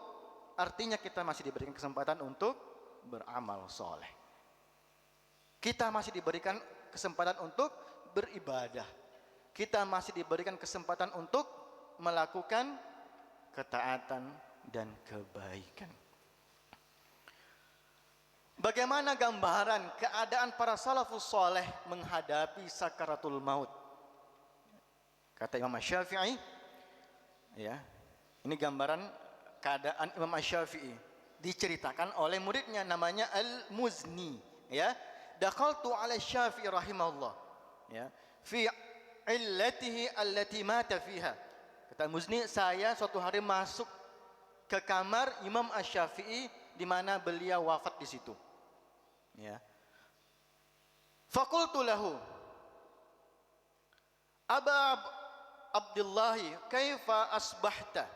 artinya kita masih diberikan kesempatan untuk beramal soleh. Kita masih diberikan kesempatan untuk beribadah. Kita masih diberikan kesempatan untuk melakukan ketaatan dan kebaikan. Bagaimana gambaran keadaan para salafus soleh menghadapi sakaratul maut? Kata Imam Syafi'i, ya, ini gambaran keadaan Imam Syafi'i diceritakan oleh muridnya namanya Al-Muzni, ya. Dakhaltu ala Syafi'i rahimahullah, ya, fi illatihi allati mata fiha. Kata Muzni, saya suatu hari masuk ke kamar Imam Asy-Syafi'i di mana beliau wafat di situ. Ya. Faqultu lahu, Aba Abdullahi, kaifa asbahta?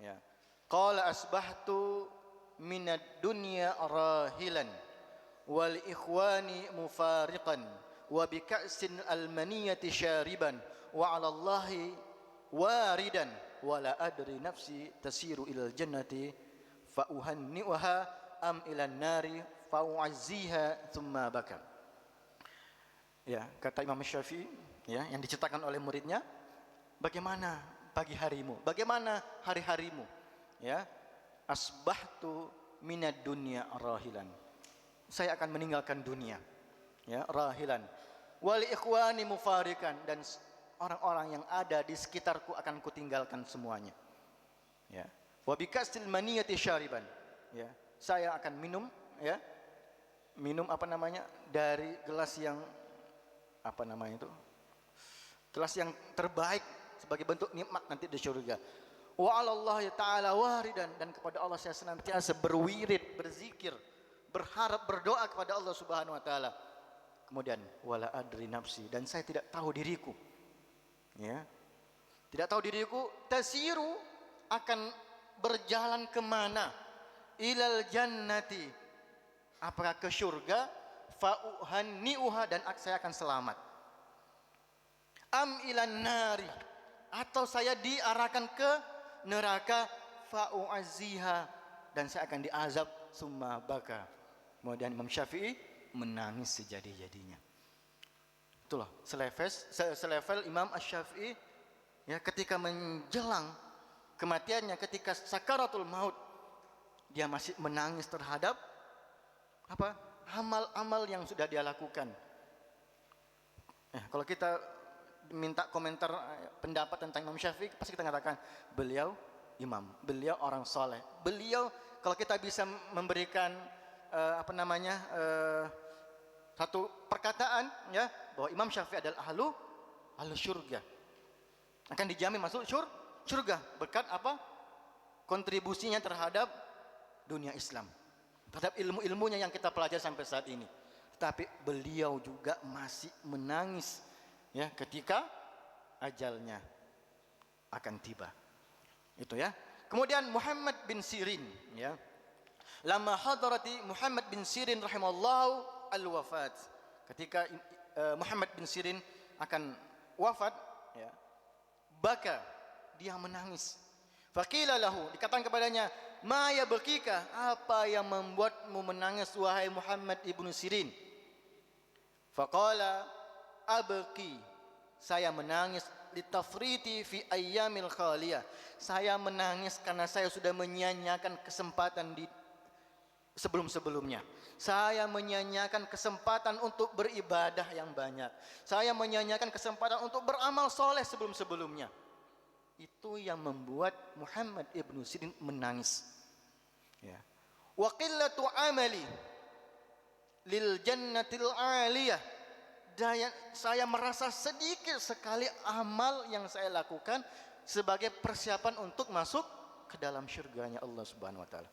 Ya. Qala asbahtu minad dunya rahilan wal ikhwani mufariqan wa bi ka'sin almaniyati syariban wa 'ala Allahi waridan wa la adri nafsi tasiru ilal jannati fa uhanni'uha am ilan nari fa u'azziha thumma baka. Ya, kata Imam Syafi'i, ya, yang diceritakan oleh muridnya, bagaimana pagi harimu, bagaimana hari-harimu, ya. Asbahtu minad dunya rahilan, saya akan meninggalkan dunia, ya, rahilan, wal ikhwani mufarikan, dan orang-orang yang ada di sekitarku akan kutinggalkan semuanya, ya. Wa bikasil maniyati syariban, ya, saya akan minum, ya, minum apa namanya, dari gelas yang apa namanya itu, gelas yang terbaik sebagai bentuk nikmat nanti di surga. Wa 'alallahi ta'ala waridan, dan kepada Allah saya senantiasa berwirid, berzikir, berharap, berdoa kepada Allah Subhanahu wa taala. Kemudian wala adri nafsi, dan saya tidak tahu diriku, ya, tidak tahu diriku, tasiru, akan berjalan kemana, ilal jannati, apakah ke surga, fa uhanni'uha, dan saya akan selamat, am ilan nari, atau saya diarahkan ke neraka, fa u'azziha, dan saya akan diazab, summa baka. Kemudian Imam Syafi'i menangis sejadi-jadinya. Itu loh, selevel Imam Asy-Syafi'i ya, ketika menjelang kematiannya, ketika sakaratul maut, dia masih menangis terhadap apa? Amal-amal yang sudah dia lakukan. Kalau kita minta komentar pendapat tentang Imam Syafi'i, pasti kita katakan beliau imam, beliau orang soleh, beliau, kalau kita bisa memberikan satu perkataan ya, bahwa Imam Syafi'i adalah ahlu syurga, akan dijamin masuk syurga berkat apa? Kontribusinya terhadap dunia Islam, terhadap ilmu-ilmunya yang kita pelajari sampai saat ini. Tetapi beliau juga masih menangis ya ketika ajalnya akan tiba. Itu ya. Kemudian Muhammad bin Sirin ya. Lama hadarati Muhammad bin Sirin rahimallahu al-wafat. Ketika Muhammad bin Sirin akan wafat ya, baka, dia menangis. Faqila lahu, dikatakan kepadanya, ma yabkika, apa yang membuatmu menangis wahai Muhammad ibnu Sirin? Faqala abki, saya menangis litafriti fi ayyamil khaliyah, saya menangis karena saya sudah menyia-nyiakan kesempatan di sebelum-sebelumnya. Saya menyia-nyiakan kesempatan untuk beribadah yang banyak. Saya menyia-nyiakan kesempatan untuk beramal soleh sebelum-sebelumnya. Itu yang membuat Muhammad ibnu Sirin menangis. Ya. Wa qillatu amali lil jannatil aliyah. Saya merasa sedikit sekali amal yang saya lakukan sebagai persiapan untuk masuk ke dalam syurganya Allah Subhanahu wa taala.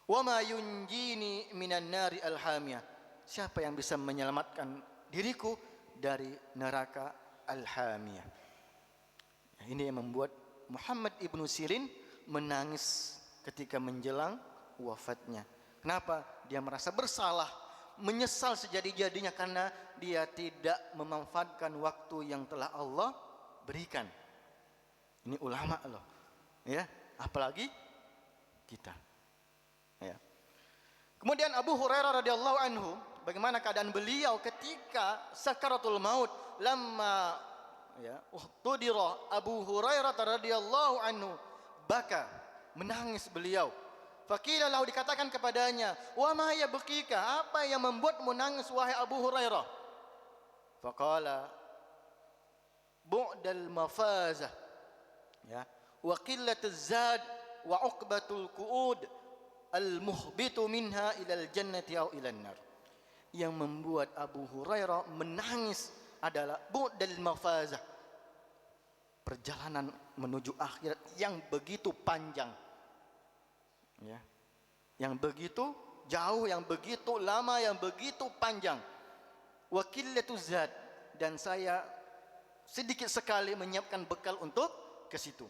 Wa ma yunjini minan nari al-hamiyah. Siapa yang bisa menyelamatkan diriku dari neraka al-hamiyah? Ini yang membuat Muhammad ibnu Sirin menangis ketika menjelang wafatnya. Kenapa? Dia merasa bersalah, menyesal sejadi-jadinya karena dia tidak memanfaatkan waktu yang telah Allah berikan. Ini ulama loh, ya, apalagi kita. Ya. Kemudian Abu Hurairah radhiyallahu anhu, bagaimana keadaan beliau ketika sakaratul maut? Lamma ya uhtudira Abu Hurairah radhiyallahu anhu, baka, menangis beliau. Faqila lahu, dikatakan kepadanya, wa ma yabkika, apa yang membuatmu nangis wahai Abu Hurairah? Faqala bu'dal mafazah ya wa qillatuz zad wa uqbatul qu'ud al-muhbitu minha ilal jannati au ilan nar. Yang membuat Abu Hurairah menangis adalah bu'dal mafazah, perjalanan menuju akhirat yang begitu panjang ya, yang begitu jauh, yang begitu lama, yang begitu panjang. Wa qillatuz zad, dan saya sedikit sekali menyiapkan bekal untuk ke situ.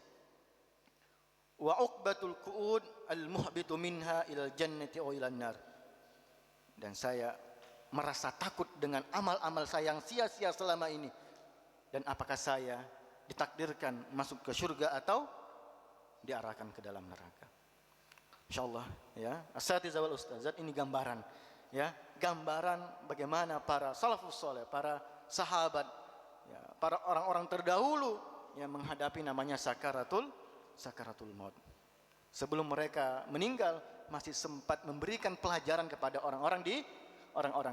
Wa uqbatul qu'ud al-muhbitu minha ilal jannati aw ilan nar. Dan saya merasa takut dengan amal-amal saya yang sia-sia selama ini. Dan apakah saya ditakdirkan masuk ke surga atau diarahkan ke dalam neraka? Insyaallah ya, asatidzah wal ustazat, ini gambaran ya, gambaran bagaimana para salafus saleh, para sahabat ya, para orang-orang terdahulu yang menghadapi namanya sakaratul maut. Sebelum mereka meninggal masih sempat memberikan pelajaran kepada orang-orang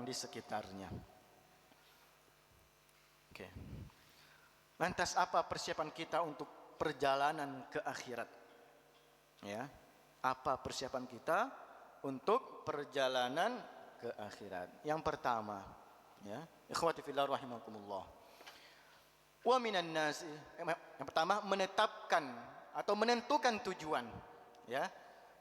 di sekitarnya. Oke. Lantas apa persiapan kita untuk perjalanan ke akhirat? Ya. Apa persiapan kita untuk perjalanan ke akhirat? Yang pertama, ya, ikhwati fillah rahimakumullah. Wa minan nasi, yang pertama menetapkan atau menentukan tujuan, ya.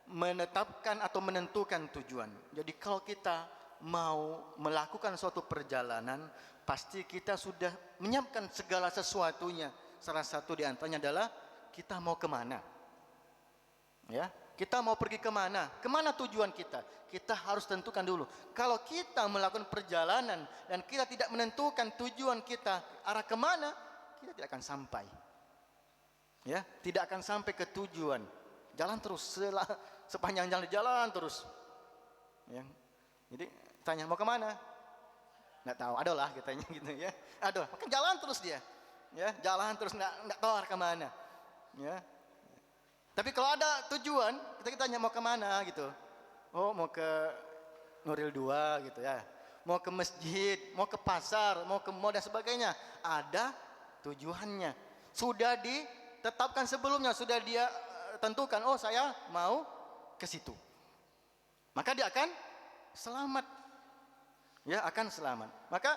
Menetapkan atau menentukan tujuan. Jadi kalau kita mau melakukan suatu perjalanan, pasti kita sudah menyiapkan segala sesuatunya. Salah satu di antaranya adalah kita mau kemana, ya. Kita mau pergi kemana? Kemana tujuan kita? Kita harus tentukan dulu. Kalau kita melakukan perjalanan dan kita tidak menentukan tujuan kita arah kemana, kita tidak akan sampai. Ya, tidak akan sampai ke tujuan. Jalan terus, sepanjang jalan terus. Ya. Jadi tanya mau kemana? nggak tahu, adalah katanya gitu ya. Aduh, maka jalan terus dia, ya jalan terus nggak tahu arah kemana, ya. Tapi kalau ada tujuan, kita tanya mau kemana gitu. Oh mau ke Nuril 2 gitu ya, mau ke masjid, mau ke pasar, mau ke mall dan sebagainya. Ada tujuannya, sudah ditetapkan sebelumnya, sudah dia tentukan. Oh saya mau ke situ, maka dia akan selamat, ya akan selamat. Maka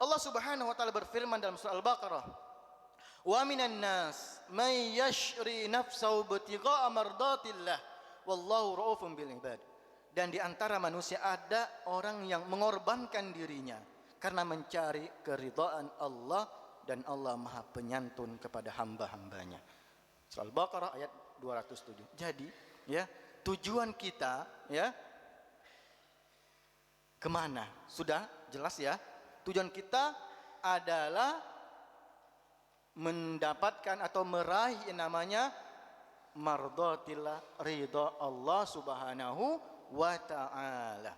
Allah Subhanahu wa taala berfirman dalam surah Al-Baqarah, wa minan nas may yashri nafsahu ibtigha'a mardatillah wallahu ra'ufun bil ibad. Dan di antara manusia ada orang yang mengorbankan dirinya karena mencari keridhaan Allah, dan Allah Maha Penyantun kepada hamba-hambanya. Surah Al-Baqarah ayat 207. Jadi, ya, tujuan kita, ya, kemana? Sudah jelas ya. Tujuan kita adalah mendapatkan atau meraih yang namanya mardatillah, ridha Allah Subhanahu wa ta'ala.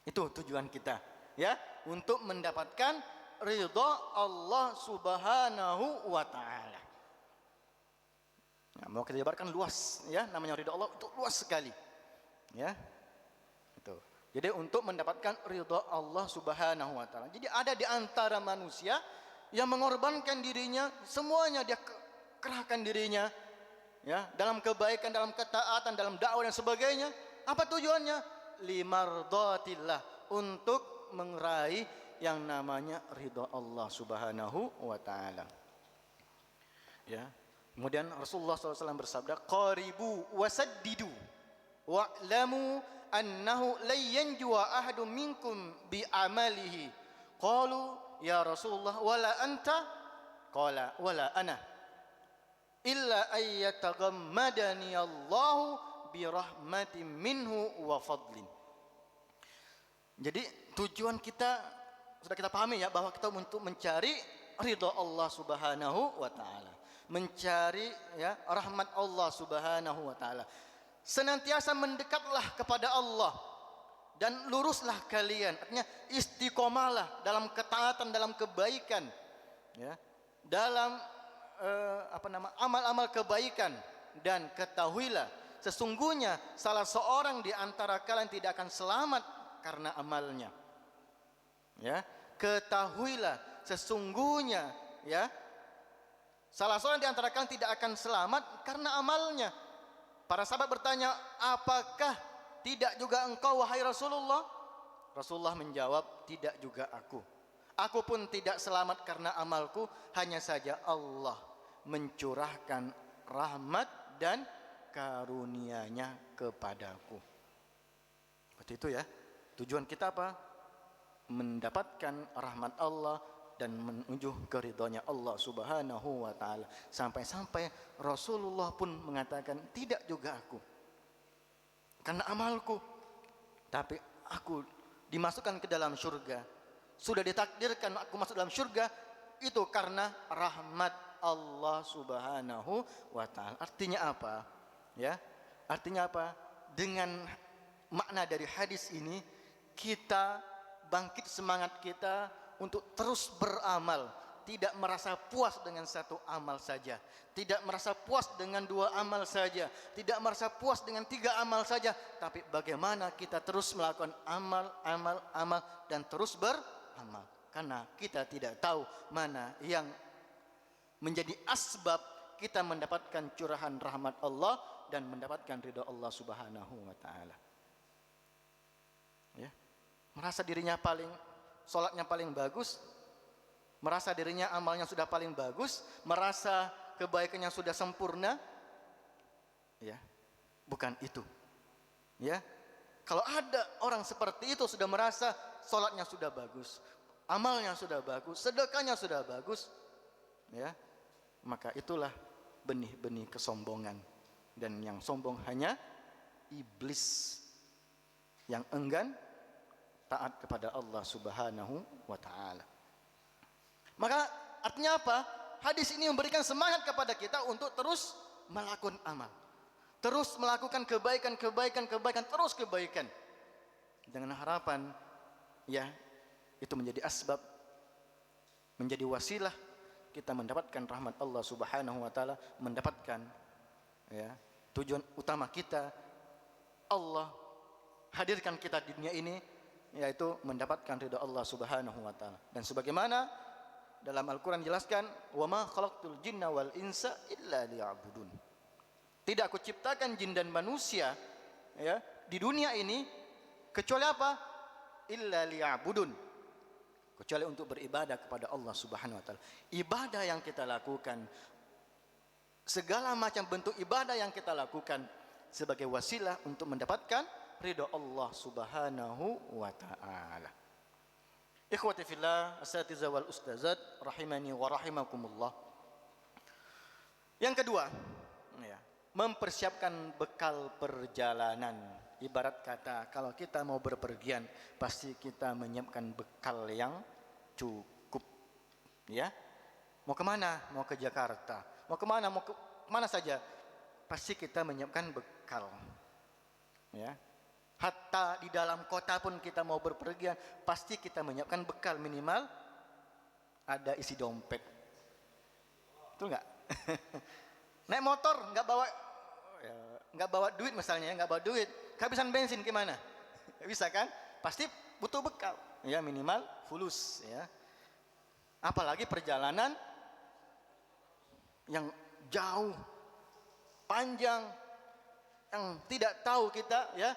Itu tujuan kita, ya, untuk mendapatkan ridha Allah Subhanahu wa ta'ala. Nah, mau kita jabarkan luas, ya, namanya ridha Allah itu luas sekali, ya. Itu. Jadi untuk mendapatkan ridha Allah Subhanahu wa ta'ala. Jadi ada di antara manusia yang mengorbankan dirinya, semuanya dia kerahkan dirinya, ya, dalam kebaikan, dalam ketaatan, dalam dakwah dan sebagainya. Apa tujuannya? Limardatillah, untuk meraih yang namanya ridha Allah Subhanahu wa ta'ala. Ya. Kemudian Rasulullah SAW bersabda, qaribu wasaddidu wa'lamu annahu la yanjuwa ahadun minkum bi amalihi. Qalu ya Rasulullah wala anta? Qala wala ana illa ayyatagammadani Allahu bi rahmatin minhu wa fadlin. Jadi tujuan kita sudah kita pahami ya, bahwa kita untuk mencari ridha Allah Subhanahu wa taala, mencari, ya, rahmat Allah Subhanahu wa taala. Senantiasa mendekatlah kepada Allah dan luruslah kalian, artinya istiqomalah dalam ketaatan, dalam kebaikan, ya, dalam amal-amal kebaikan, dan ketahuilah sesungguhnya salah seorang di antara kalian tidak akan selamat karena amalnya. Ya, ketahuilah sesungguhnya, ya, salah seorang di antara kalian tidak akan selamat karena amalnya. Para sahabat bertanya, apakah tidak juga engkau wahai Rasulullah? Rasulullah menjawab, tidak juga aku. Aku pun tidak selamat karena amalku, hanya saja Allah mencurahkan rahmat dan karunia-Nya kepadaku. Seperti itu ya. Tujuan kita apa? Mendapatkan rahmat Allah dan menuju ke ridhonya Allah Subhanahu wa taala. Sampai-sampai Rasulullah pun mengatakan, tidak juga aku karena amalku, tapi aku dimasukkan ke dalam surga. Sudah ditakdirkan aku masuk dalam surga itu karena rahmat Allah Subhanahu wa taala. Artinya apa? Ya, artinya apa? Dengan makna dari hadis ini, kita bangkit semangat kita untuk terus beramal, tidak merasa puas dengan satu amal saja, tidak merasa puas dengan 2 amal saja, tidak merasa puas dengan 3 amal saja, tapi bagaimana kita terus melakukan amal dan terus beramal, karena kita tidak tahu mana yang menjadi asbab kita mendapatkan curahan rahmat Allah dan mendapatkan ridha Allah Subhanahu wa taala. Ya. Merasa dirinya sholatnya paling bagus, merasa dirinya amalnya sudah paling bagus, merasa kebaikannya sudah sempurna, ya, bukan itu. Ya, kalau ada orang seperti itu sudah merasa sholatnya sudah bagus, amalnya sudah bagus, sedekahnya sudah bagus, ya, maka itulah benih-benih kesombongan, dan yang sombong hanya iblis yang enggan taat kepada Allah Subhanahu wa taala. Maka artinya apa? Hadis ini memberikan semangat kepada kita untuk terus melakukan amal, terus melakukan kebaikan, terus kebaikan, dengan harapan, ya, itu menjadi asbab, menjadi wasilah kita mendapatkan rahmat Allah Subhanahu wa taala, mendapatkan ya tujuan utama kita Allah hadirkan kita di dunia ini, yaitu mendapatkan ridha Allah Subhanahu wa taala. Dan sebagaimana dalam Al-Qur'an jelaskan, wa ma khalaqtul jinna wal insa illa liya'budun. Tidak aku ciptakan jin dan manusia ya di dunia ini kecuali apa? Illa liya'budun. Kecuali untuk beribadah kepada Allah Subhanahu wa taala. Ibadah yang kita lakukan, segala macam bentuk ibadah yang kita lakukan sebagai wasilah untuk mendapatkan ridha Allah Subhanahu wa taala. Ikhwati fillah, asatidzah wal ustazat rahimani wa rahimakumullah. Yang kedua, ya, mempersiapkan bekal perjalanan. Ibarat kata kalau kita mau berpergian pasti kita menyiapkan bekal yang cukup. Ya, mau kemana? Mau ke Jakarta. Mau kemana? Mau ke mana saja? Pasti kita menyiapkan bekal. Ya, hatta di dalam kota pun kita mau berpergian pasti kita menyiapkan bekal, minimal ada isi dompet. Betul nggak? Naik motor nggak bawa duit misalnya, nggak bawa duit, kehabisan bensin gimana? Bisa kan? Pasti butuh bekal, ya minimal fulus, ya. Apalagi perjalanan yang jauh, panjang, yang tidak tahu kita, ya,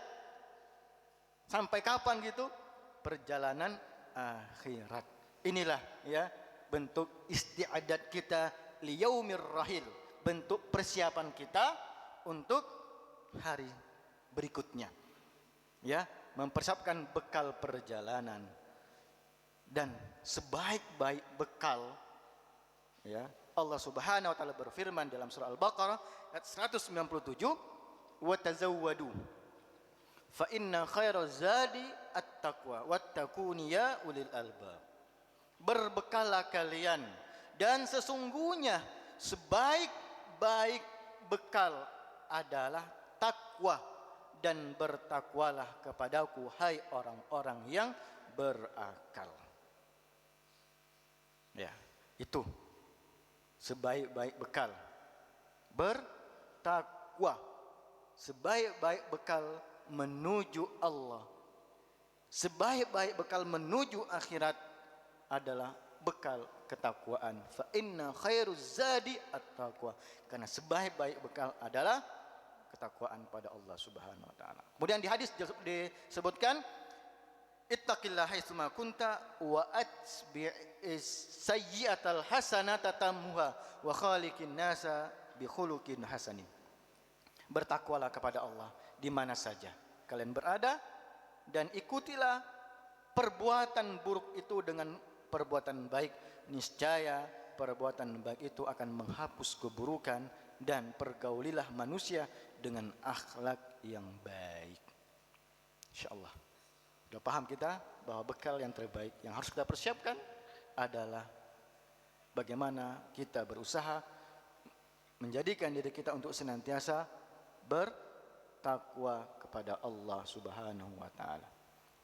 sampai kapan gitu, perjalanan akhirat. Inilah ya bentuk isti'adat kita liyaumir rahil, bentuk persiapan kita untuk hari berikutnya, ya, mempersiapkan bekal perjalanan. Dan sebaik-baik bekal, ya, Allah Subhanahu wa taala berfirman dalam surah Al-Baqarah ayat 197, wa tazawwadu fa inna khairaz zadi at-taqwa wattaquni ya ulil albab. Berbekalah kalian, dan sesungguhnya sebaik-baik bekal adalah takwa, dan bertakwalah kepadaku hai orang-orang yang berakal. Ya, itu sebaik-baik bekal, bertakwa. Sebaik-baik bekal menuju Allah, sebaik-baik bekal menuju akhirat adalah bekal ketakwaan. Fa inna khairuz zadi at-taqwa. Karena sebaik-baik bekal adalah ketakwaan pada Allah Subhanahu wa taala. Kemudian di hadis disebutkan, ittaqillaha haitsuma kunta wa atbi'is sayyi'atal hasanata tammuha wa khaliqin nasa bi khuluqin hasanin. Bertakwalah kepada Allah di mana saja kalian berada, dan ikutilah perbuatan buruk itu dengan perbuatan baik. Niscaya perbuatan baik itu akan menghapus keburukan, dan pergaulilah manusia dengan akhlak yang baik. Insyaallah sudah paham kita bahwa bekal yang terbaik yang harus kita persiapkan adalah bagaimana kita berusaha menjadikan diri kita untuk senantiasa bertakwa kepada Allah Subhanahu wa taala.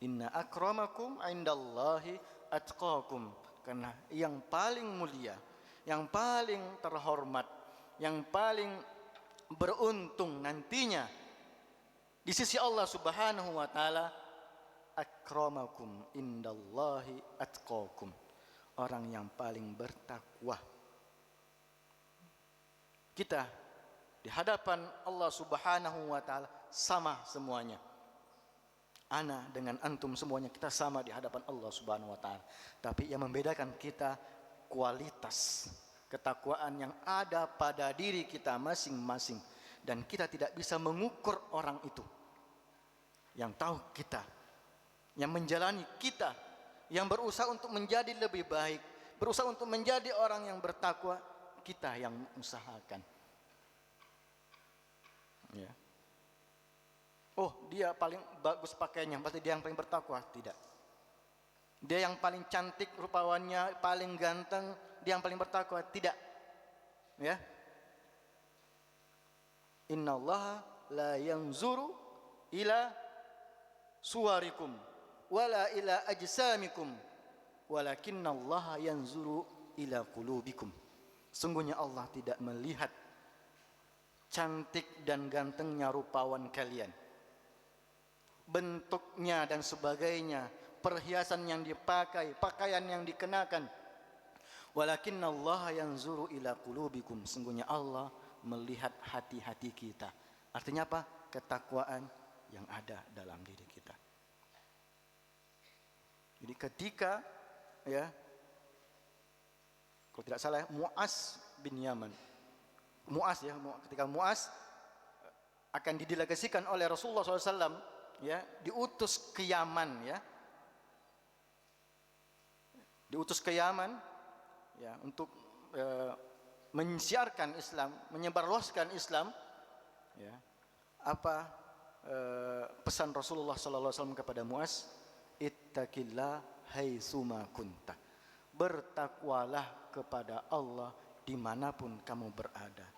Inna akramakum indallahi atqakum. Karena yang paling mulia, yang paling terhormat, yang paling beruntung nantinya di sisi Allah Subhanahu wa taala, akramakum indallahi atqakum. Orang yang paling bertakwa. Kita di hadapan Allah Subhanahu wa taala sama semuanya. Ana dengan antum semuanya kita sama di hadapan Allah Subhanahu wa taala. Tapi yang membedakan kita kualitas ketakwaan yang ada pada diri kita masing-masing, dan kita tidak bisa mengukur orang itu. Yang tahu kita, yang menjalani kita, yang berusaha untuk menjadi lebih baik, berusaha untuk menjadi orang yang bertakwa, kita yang mengusahakan. Ya. Oh, dia paling bagus pakaiannya, berarti dia yang paling bertakwa. Tidak. Dia yang paling cantik rupawannya, paling ganteng, dia yang paling bertakwa. Tidak. Ya. Innallaha la yanzuru ila suwarikum wala ila ajsamikum, Walakinnallaha yanzuru ila qulubikum. Sungguhnya Allah tidak melihat cantik dan gantengnya rupawan kalian, bentuknya dan sebagainya, perhiasan yang dipakai, pakaian yang dikenakan. Walakinnallaha yanzuru ila qulubikum. Sungguhnya Allah melihat hati-hati kita. Artinya apa? Ketakwaan yang ada dalam diri kita. Jadi ketika kalau tidak salah Mu'az bin Yaman, ketika Mu'az akan didelegasikan oleh Rasulullah SAW, diutus ke Yaman, diutus ke Yaman, untuk mensiarkan Islam, menyebarluaskan Islam. Apa pesan Rasulullah SAW kepada Mu'az? Ittaqillah haitsuma kunta. Bertakwalah kepada Allah dimanapun kamu berada.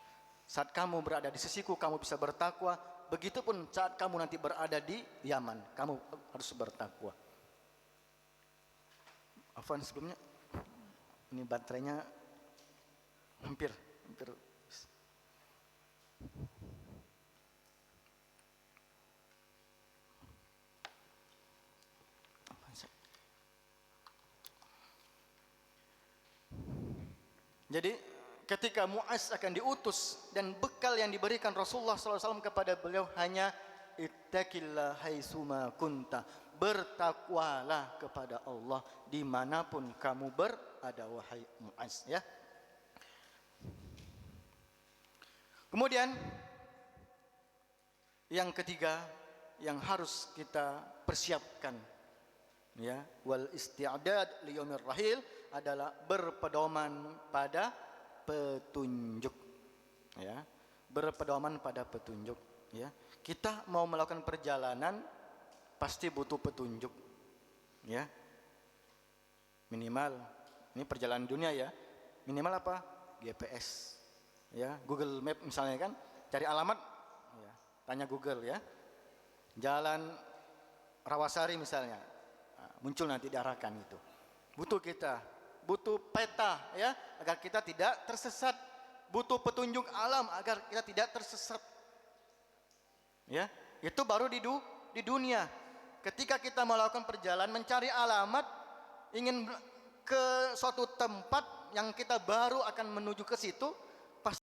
Saat kamu berada di sisiku, kamu bisa bertakwa. Begitupun saat kamu nanti berada di Yaman, kamu harus bertakwa. Afwan, sebelumnya ini baterainya hampir. Jadi ketika Mu'az akan diutus dan bekal yang diberikan Rasulullah SAW kepada beliau hanya ittaqillah haitsuma kunta. Bertakwalah kepada Allah dimanapun kamu berada, wahai Mu'az. Kemudian yang ketiga yang harus kita persiapkan, wal isti'dad li yaumir rahil, adalah berpedoman pada petunjuk. Berpedoman pada petunjuk. Kita mau melakukan perjalanan pasti butuh petunjuk. Minimal ini perjalanan dunia minimal apa? GPS. Google Map misalnya kan, cari alamat, tanya Google Jalan Rawasari misalnya, muncul nanti diarahkan itu. Butuh peta agar kita tidak tersesat, butuh petunjuk alam agar kita tidak tersesat. Itu baru di dunia. Ketika kita melakukan perjalanan mencari alamat, ingin ke suatu tempat yang kita baru akan menuju ke situ, pasti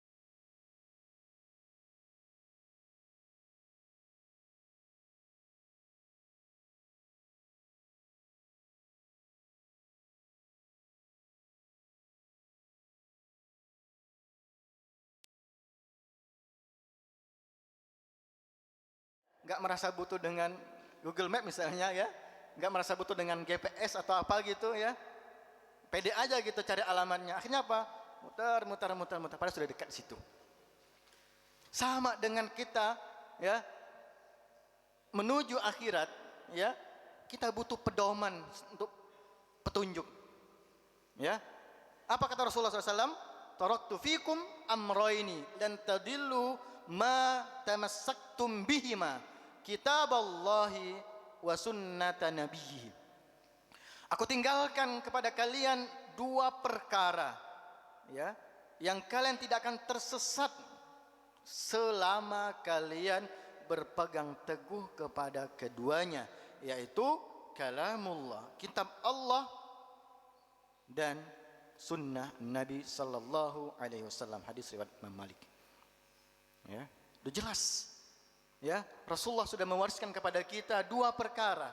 nggak merasa butuh dengan Google Map misalnya, nggak merasa butuh dengan GPS atau apa gitu, pede aja gitu cari alamatnya. Akhirnya apa? Muter, padahal sudah dekat situ. Sama dengan kita, menuju akhirat, kita butuh pedoman untuk petunjuk. Apa kata Rasulullah SAW? Taraktu fikum amroini dan tadillu ma tamassaktum bihima, kitaballahi wa sunnata nabiyhi. Aku tinggalkan kepada kalian dua perkara, yang kalian tidak akan tersesat selama kalian berpegang teguh kepada keduanya, yaitu kalamullah, kitab Allah, dan sunnah Nabi sallallahu alaihi wasallam. Hadis riwayat Imam Malik. Sudah jelas. Rasulullah sudah mewariskan kepada kita dua perkara,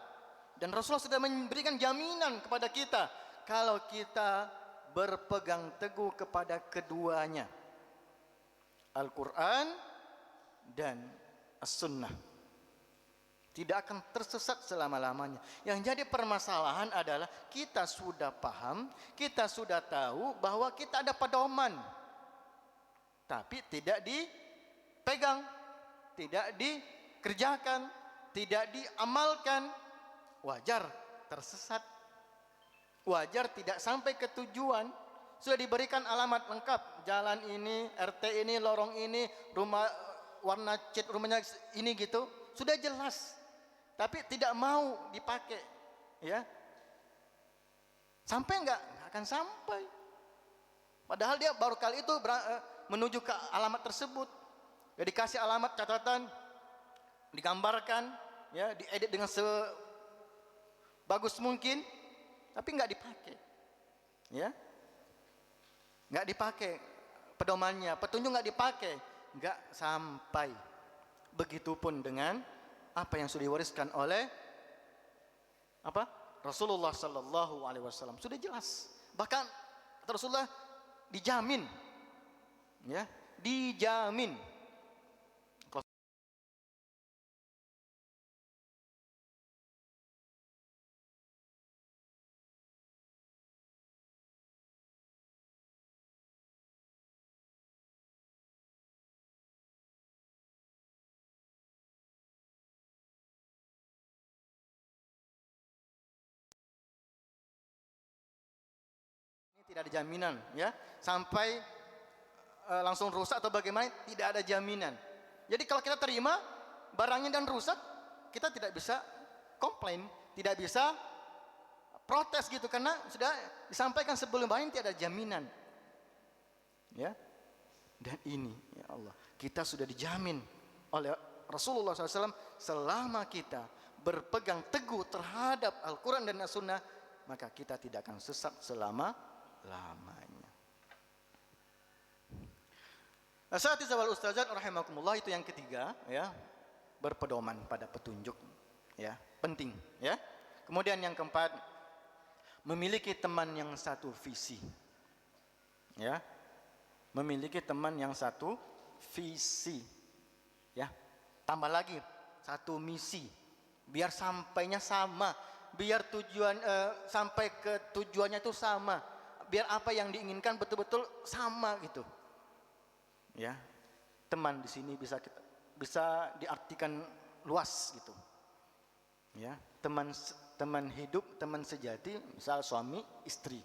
dan Rasulullah sudah memberikan jaminan kepada kita kalau kita berpegang teguh kepada keduanya, Al-Quran dan As-Sunnah, tidak akan tersesat selama-lamanya. Yang jadi permasalahan adalah kita sudah paham, kita sudah tahu bahwa kita ada pedoman, tapi tidak dipegang, tidak dikerjakan, tidak diamalkan. Wajar tersesat, wajar tidak sampai ke tujuan. Sudah diberikan alamat lengkap, jalan ini, RT ini, lorong ini, rumah warna cat rumahnya ini gitu, sudah jelas, tapi tidak mau dipakai. Sampai enggak? Enggak akan sampai. Padahal dia baru kali itu menuju ke alamat tersebut. Ya dikasih alamat catatan, digambarkan, ya diedit dengan sebagus mungkin, tapi enggak dipakai. Ya. Enggak dipakai pedomannya, petunjuk enggak dipakai, enggak sampai. Begitupun dengan apa yang sudah diwariskan oleh apa? Rasulullah sallallahu alaihi wasallam. Sudah jelas. Bahkan Rasulullah dijamin, ya, dijamin. Ini tidak ada jaminan, ya, sampai langsung rusak atau bagaimana, tidak ada jaminan. Jadi kalau kita terima barangnya dan rusak, kita tidak bisa komplain, tidak bisa protes gitu, karena sudah disampaikan sebelum barang tidak ada jaminan. Ya. Dan ini, ya Allah, kita sudah dijamin oleh Rasulullah SAW selama kita berpegang teguh terhadap Al-Quran dan As-Sunnah, maka kita tidak akan sesat selama-lamanya. Asatizah wal ustazat rahimakumullah, itu yang ketiga, ya, berpedoman pada petunjuk, ya, penting, ya. Kemudian yang keempat, memiliki teman yang satu visi, ya, memiliki teman yang satu visi, ya, tambah lagi satu misi, biar sampainya sama, biar tujuan sampai ke tujuannya itu sama, biar apa yang diinginkan betul-betul sama gitu. Ya, teman di sini bisa diartikan luas gitu. Ya, teman hidup, teman sejati, misal suami istri.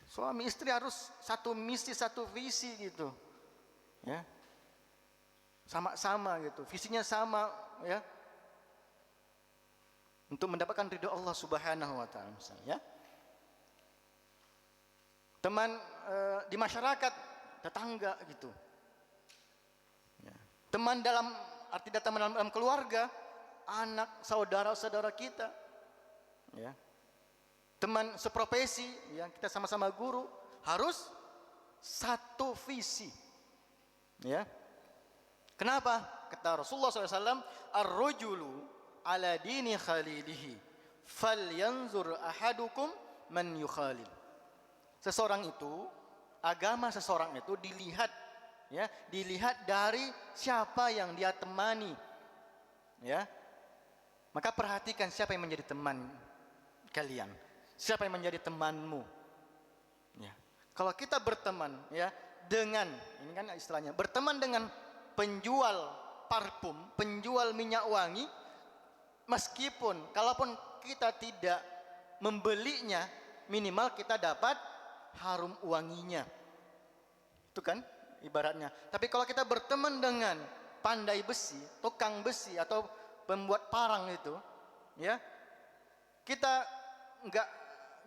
Suami istri harus satu misi, satu visi gitu. Ya. Sama-sama gitu, visinya sama, ya. Untuk mendapatkan ridho Allah Subhanahu wa taala misalnya, ya. Teman di masyarakat, tetangga gitu, ya. Teman dalam arti teman dalam keluarga, anak, saudara-saudara kita, ya. Teman seprofesi, ya, kita sama-sama guru, harus satu visi, ya. Kenapa? Kata Rasulullah SAW, ar-rajulu ala dini khalilihi falyanzur ahadukum man yukhalil. Seseorang itu, agama seseorang itu dilihat, ya, dilihat dari siapa yang dia temani, ya. Maka perhatikan siapa yang menjadi teman kalian, siapa yang menjadi temanmu, ya. Kalau kita berteman, ya, dengan, ini kan istilahnya, berteman dengan penjual parfum, penjual minyak wangi, meskipun kalaupun kita tidak membelinya, minimal kita dapat harum wanginya, itu kan ibaratnya. Tapi kalau kita berteman dengan pandai besi, tukang besi atau pembuat parang itu, ya, kita enggak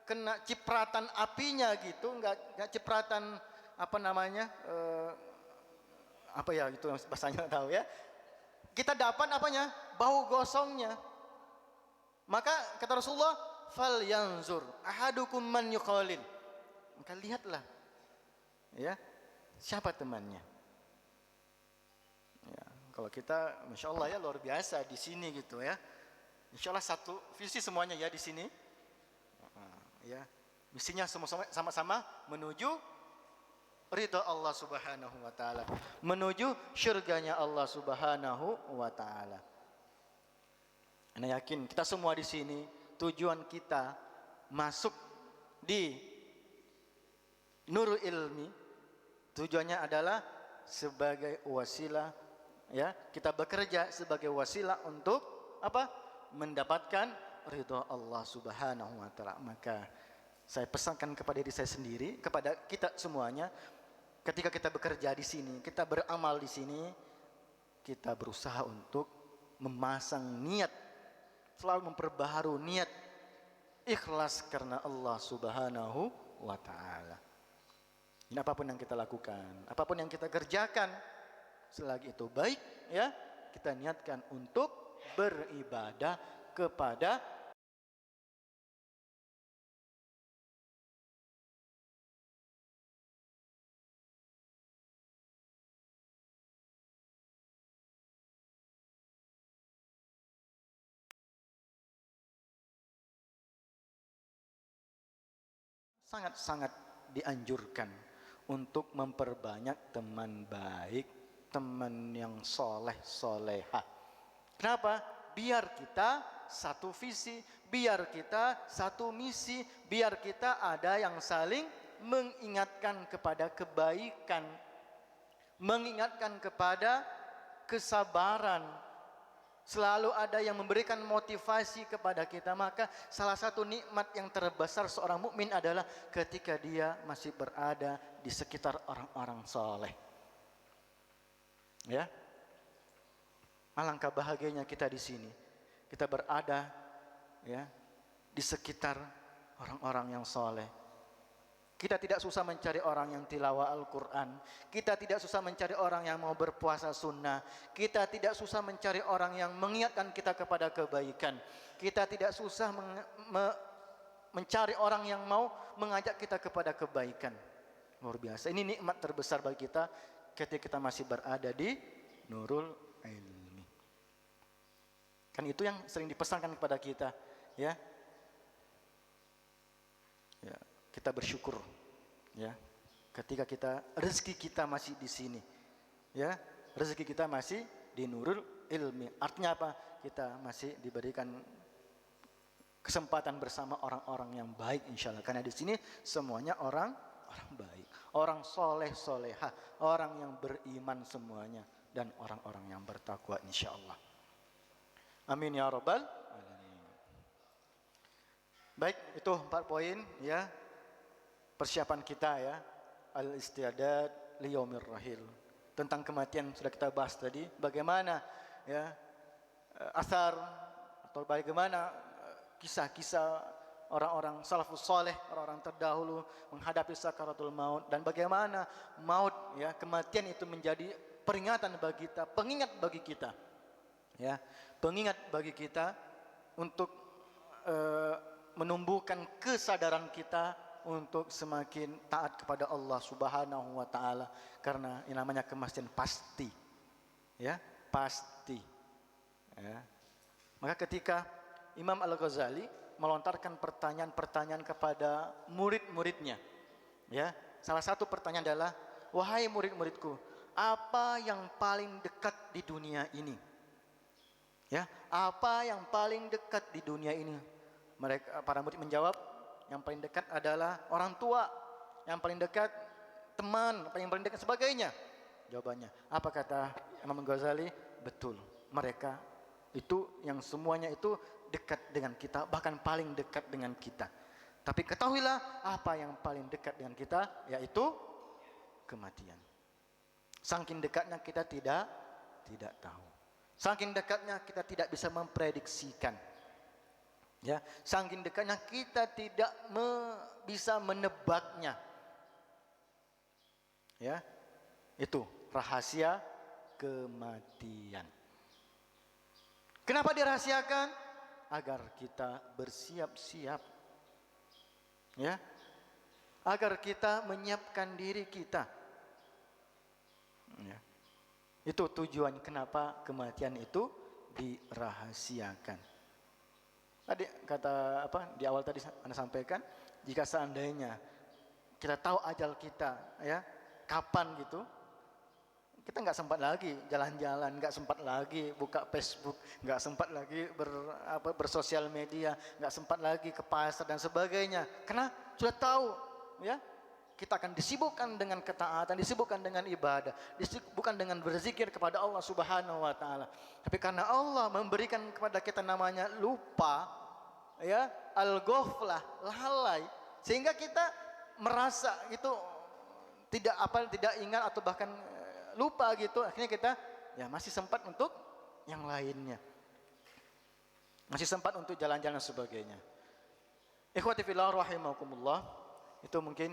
kena cipratan apinya gitu, enggak cipratan apa namanya, apa ya itu bahasanya tahu, ya. Kita dapat apanya? Bau gosongnya. Maka kata Rasulullah, fal yanzur ahadukum man yukhalil. Maka lihatlah, ya, siapa temannya. Ya, kalau kita, masya Allah, ya, luar biasa di sini gitu, ya. Insya Allah satu visi semuanya, ya, di sini. Ya, misinya sama-sama menuju ridha Allah Subhanahu wa taala, menuju syurganya Allah Subhanahu wa taala. Ana yakin kita semua di sini tujuan kita masuk di Nurul Ilmi, tujuannya adalah sebagai wasilah, ya, kita bekerja sebagai wasilah untuk apa? Mendapatkan ridha Allah Subhanahu wa taala. Maka saya pesankan kepada diri saya sendiri, kepada kita semuanya, ketika kita bekerja di sini, kita beramal di sini, kita berusaha untuk memasang niat, selalu memperbaharui niat, ikhlas karena Allah Subhanahu wa taala. Ini apapun yang kita lakukan, apapun yang kita kerjakan, selagi itu baik, ya, kita niatkan untuk beribadah kepada sangat-sangat dianjurkan untuk memperbanyak teman baik, teman yang soleh soleha. Kenapa? Biar kita satu visi, biar kita satu misi, biar kita ada yang saling mengingatkan kepada kebaikan, mengingatkan kepada kesabaran, selalu ada yang memberikan motivasi kepada kita. Maka salah satu nikmat yang terbesar seorang mukmin adalah ketika dia masih berada di sekitar orang-orang soleh. Ya, alangkah bahagianya kita di sini. Kita berada, ya, di sekitar orang-orang yang soleh. Kita tidak susah mencari orang yang tilawah Al-Quran. Kita tidak susah mencari orang yang mau berpuasa sunnah. Kita tidak susah mencari orang yang mengingatkan kita kepada kebaikan. Kita tidak susah mencari orang yang mau mengajak kita kepada kebaikan. Luar biasa. Ini nikmat terbesar bagi kita ketika kita masih berada di Nurul Ilmi. Kan itu yang sering dipesankan kepada kita, ya. Ya, kita bersyukur, ya, ketika rezeki kita masih di sini, ya, rezeki kita masih di Nurul Ilmi. Artinya apa? Kita masih diberikan kesempatan bersama orang-orang yang baik, insya Allah. Karena di sini semuanya orang baik, orang soleh soleha, orang yang beriman semuanya, dan orang-orang yang bertakwa, insya Allah. Amin ya rabbal alamin. Baik, itu 4 poin, ya, persiapan kita, ya, al-isti'dad li yaumir rahil. Tentang kematian sudah kita bahas tadi, bagaimana, ya, asar atau bagaimana kisah-kisah orang-orang salafus saleh, orang-orang terdahulu menghadapi sakaratul maut, dan bagaimana maut, ya, kematian itu menjadi peringatan bagi kita, pengingat bagi kita, ya, pengingat bagi kita untuk menumbuhkan kesadaran kita untuk semakin taat kepada Allah Subhanahu wa taala, karena yang namanya kematian pasti, ya, pasti, ya. Maka ketika Imam Al-Ghazali melontarkan pertanyaan-pertanyaan kepada murid-muridnya, ya, salah satu pertanyaan adalah, wahai murid-muridku, apa yang paling dekat di dunia ini? Ya, apa yang paling dekat di dunia ini? Mereka, para murid menjawab, yang paling dekat adalah orang tua, yang paling dekat teman, yang paling dekat sebagainya. Jawabannya, apa kata Imam Ghazali? Betul, mereka itu yang semuanya itu dekat dengan kita, bahkan paling dekat dengan kita. Tapi ketahuilah, apa yang paling dekat dengan kita, yaitu kematian. Saking dekatnya kita tidak tahu. Saking dekatnya kita tidak bisa memprediksikan. Ya, saking dekatnya kita tidak bisa menebaknya. Ya, itu rahasia kematian. Kenapa dirahasiakan? Agar kita bersiap-siap, ya, agar kita menyiapkan diri kita, ya. Itu tujuan kenapa kematian itu dirahasiakan. Tadi kata apa di awal tadi Anda sampaikan, jika seandainya kita tahu ajal kita, ya, kapan gitu, kita nggak sempat lagi jalan-jalan, nggak sempat lagi buka Facebook, nggak sempat lagi bersosial media, nggak sempat lagi ke pasar dan sebagainya. Karena sudah tahu, ya, kita akan disibukkan dengan ketaatan, disibukkan dengan ibadah, disibukkan dengan berzikir kepada Allah Subhanahu wa taala. Tapi karena Allah memberikan kepada kita namanya lupa, ya, al-ghaflah, lalai, sehingga kita merasa itu tidak ingat atau bahkan lupa gitu. Akhirnya kita, ya, masih sempat untuk yang lainnya, masih sempat untuk jalan-jalan dan sebagainya. Ikhwati fillah rahimakumullah, itu mungkin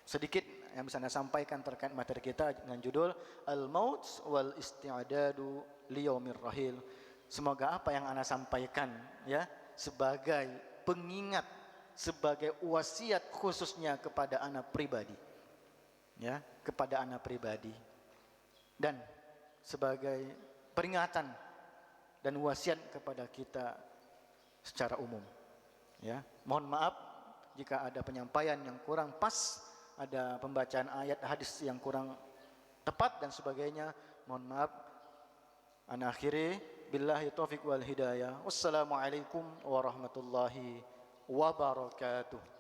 sedikit yang bisa saya sampaikan terkait materi kita dengan judul Al-Maut wal Isti'dadu Liyaumir Rahil. Semoga apa yang ana sampaikan ya sebagai pengingat, sebagai wasiat khususnya kepada anak pribadi. Ya, kepada anak pribadi. Dan sebagai peringatan dan wasiat kepada kita secara umum. Ya, mohon maaf jika ada penyampaian yang kurang pas, ada pembacaan ayat hadis yang kurang tepat dan sebagainya. Mohon maaf. Ana akhiri billahi taufiq wal hidayah. Wassalamualaikum warahmatullahi wabarakatuh.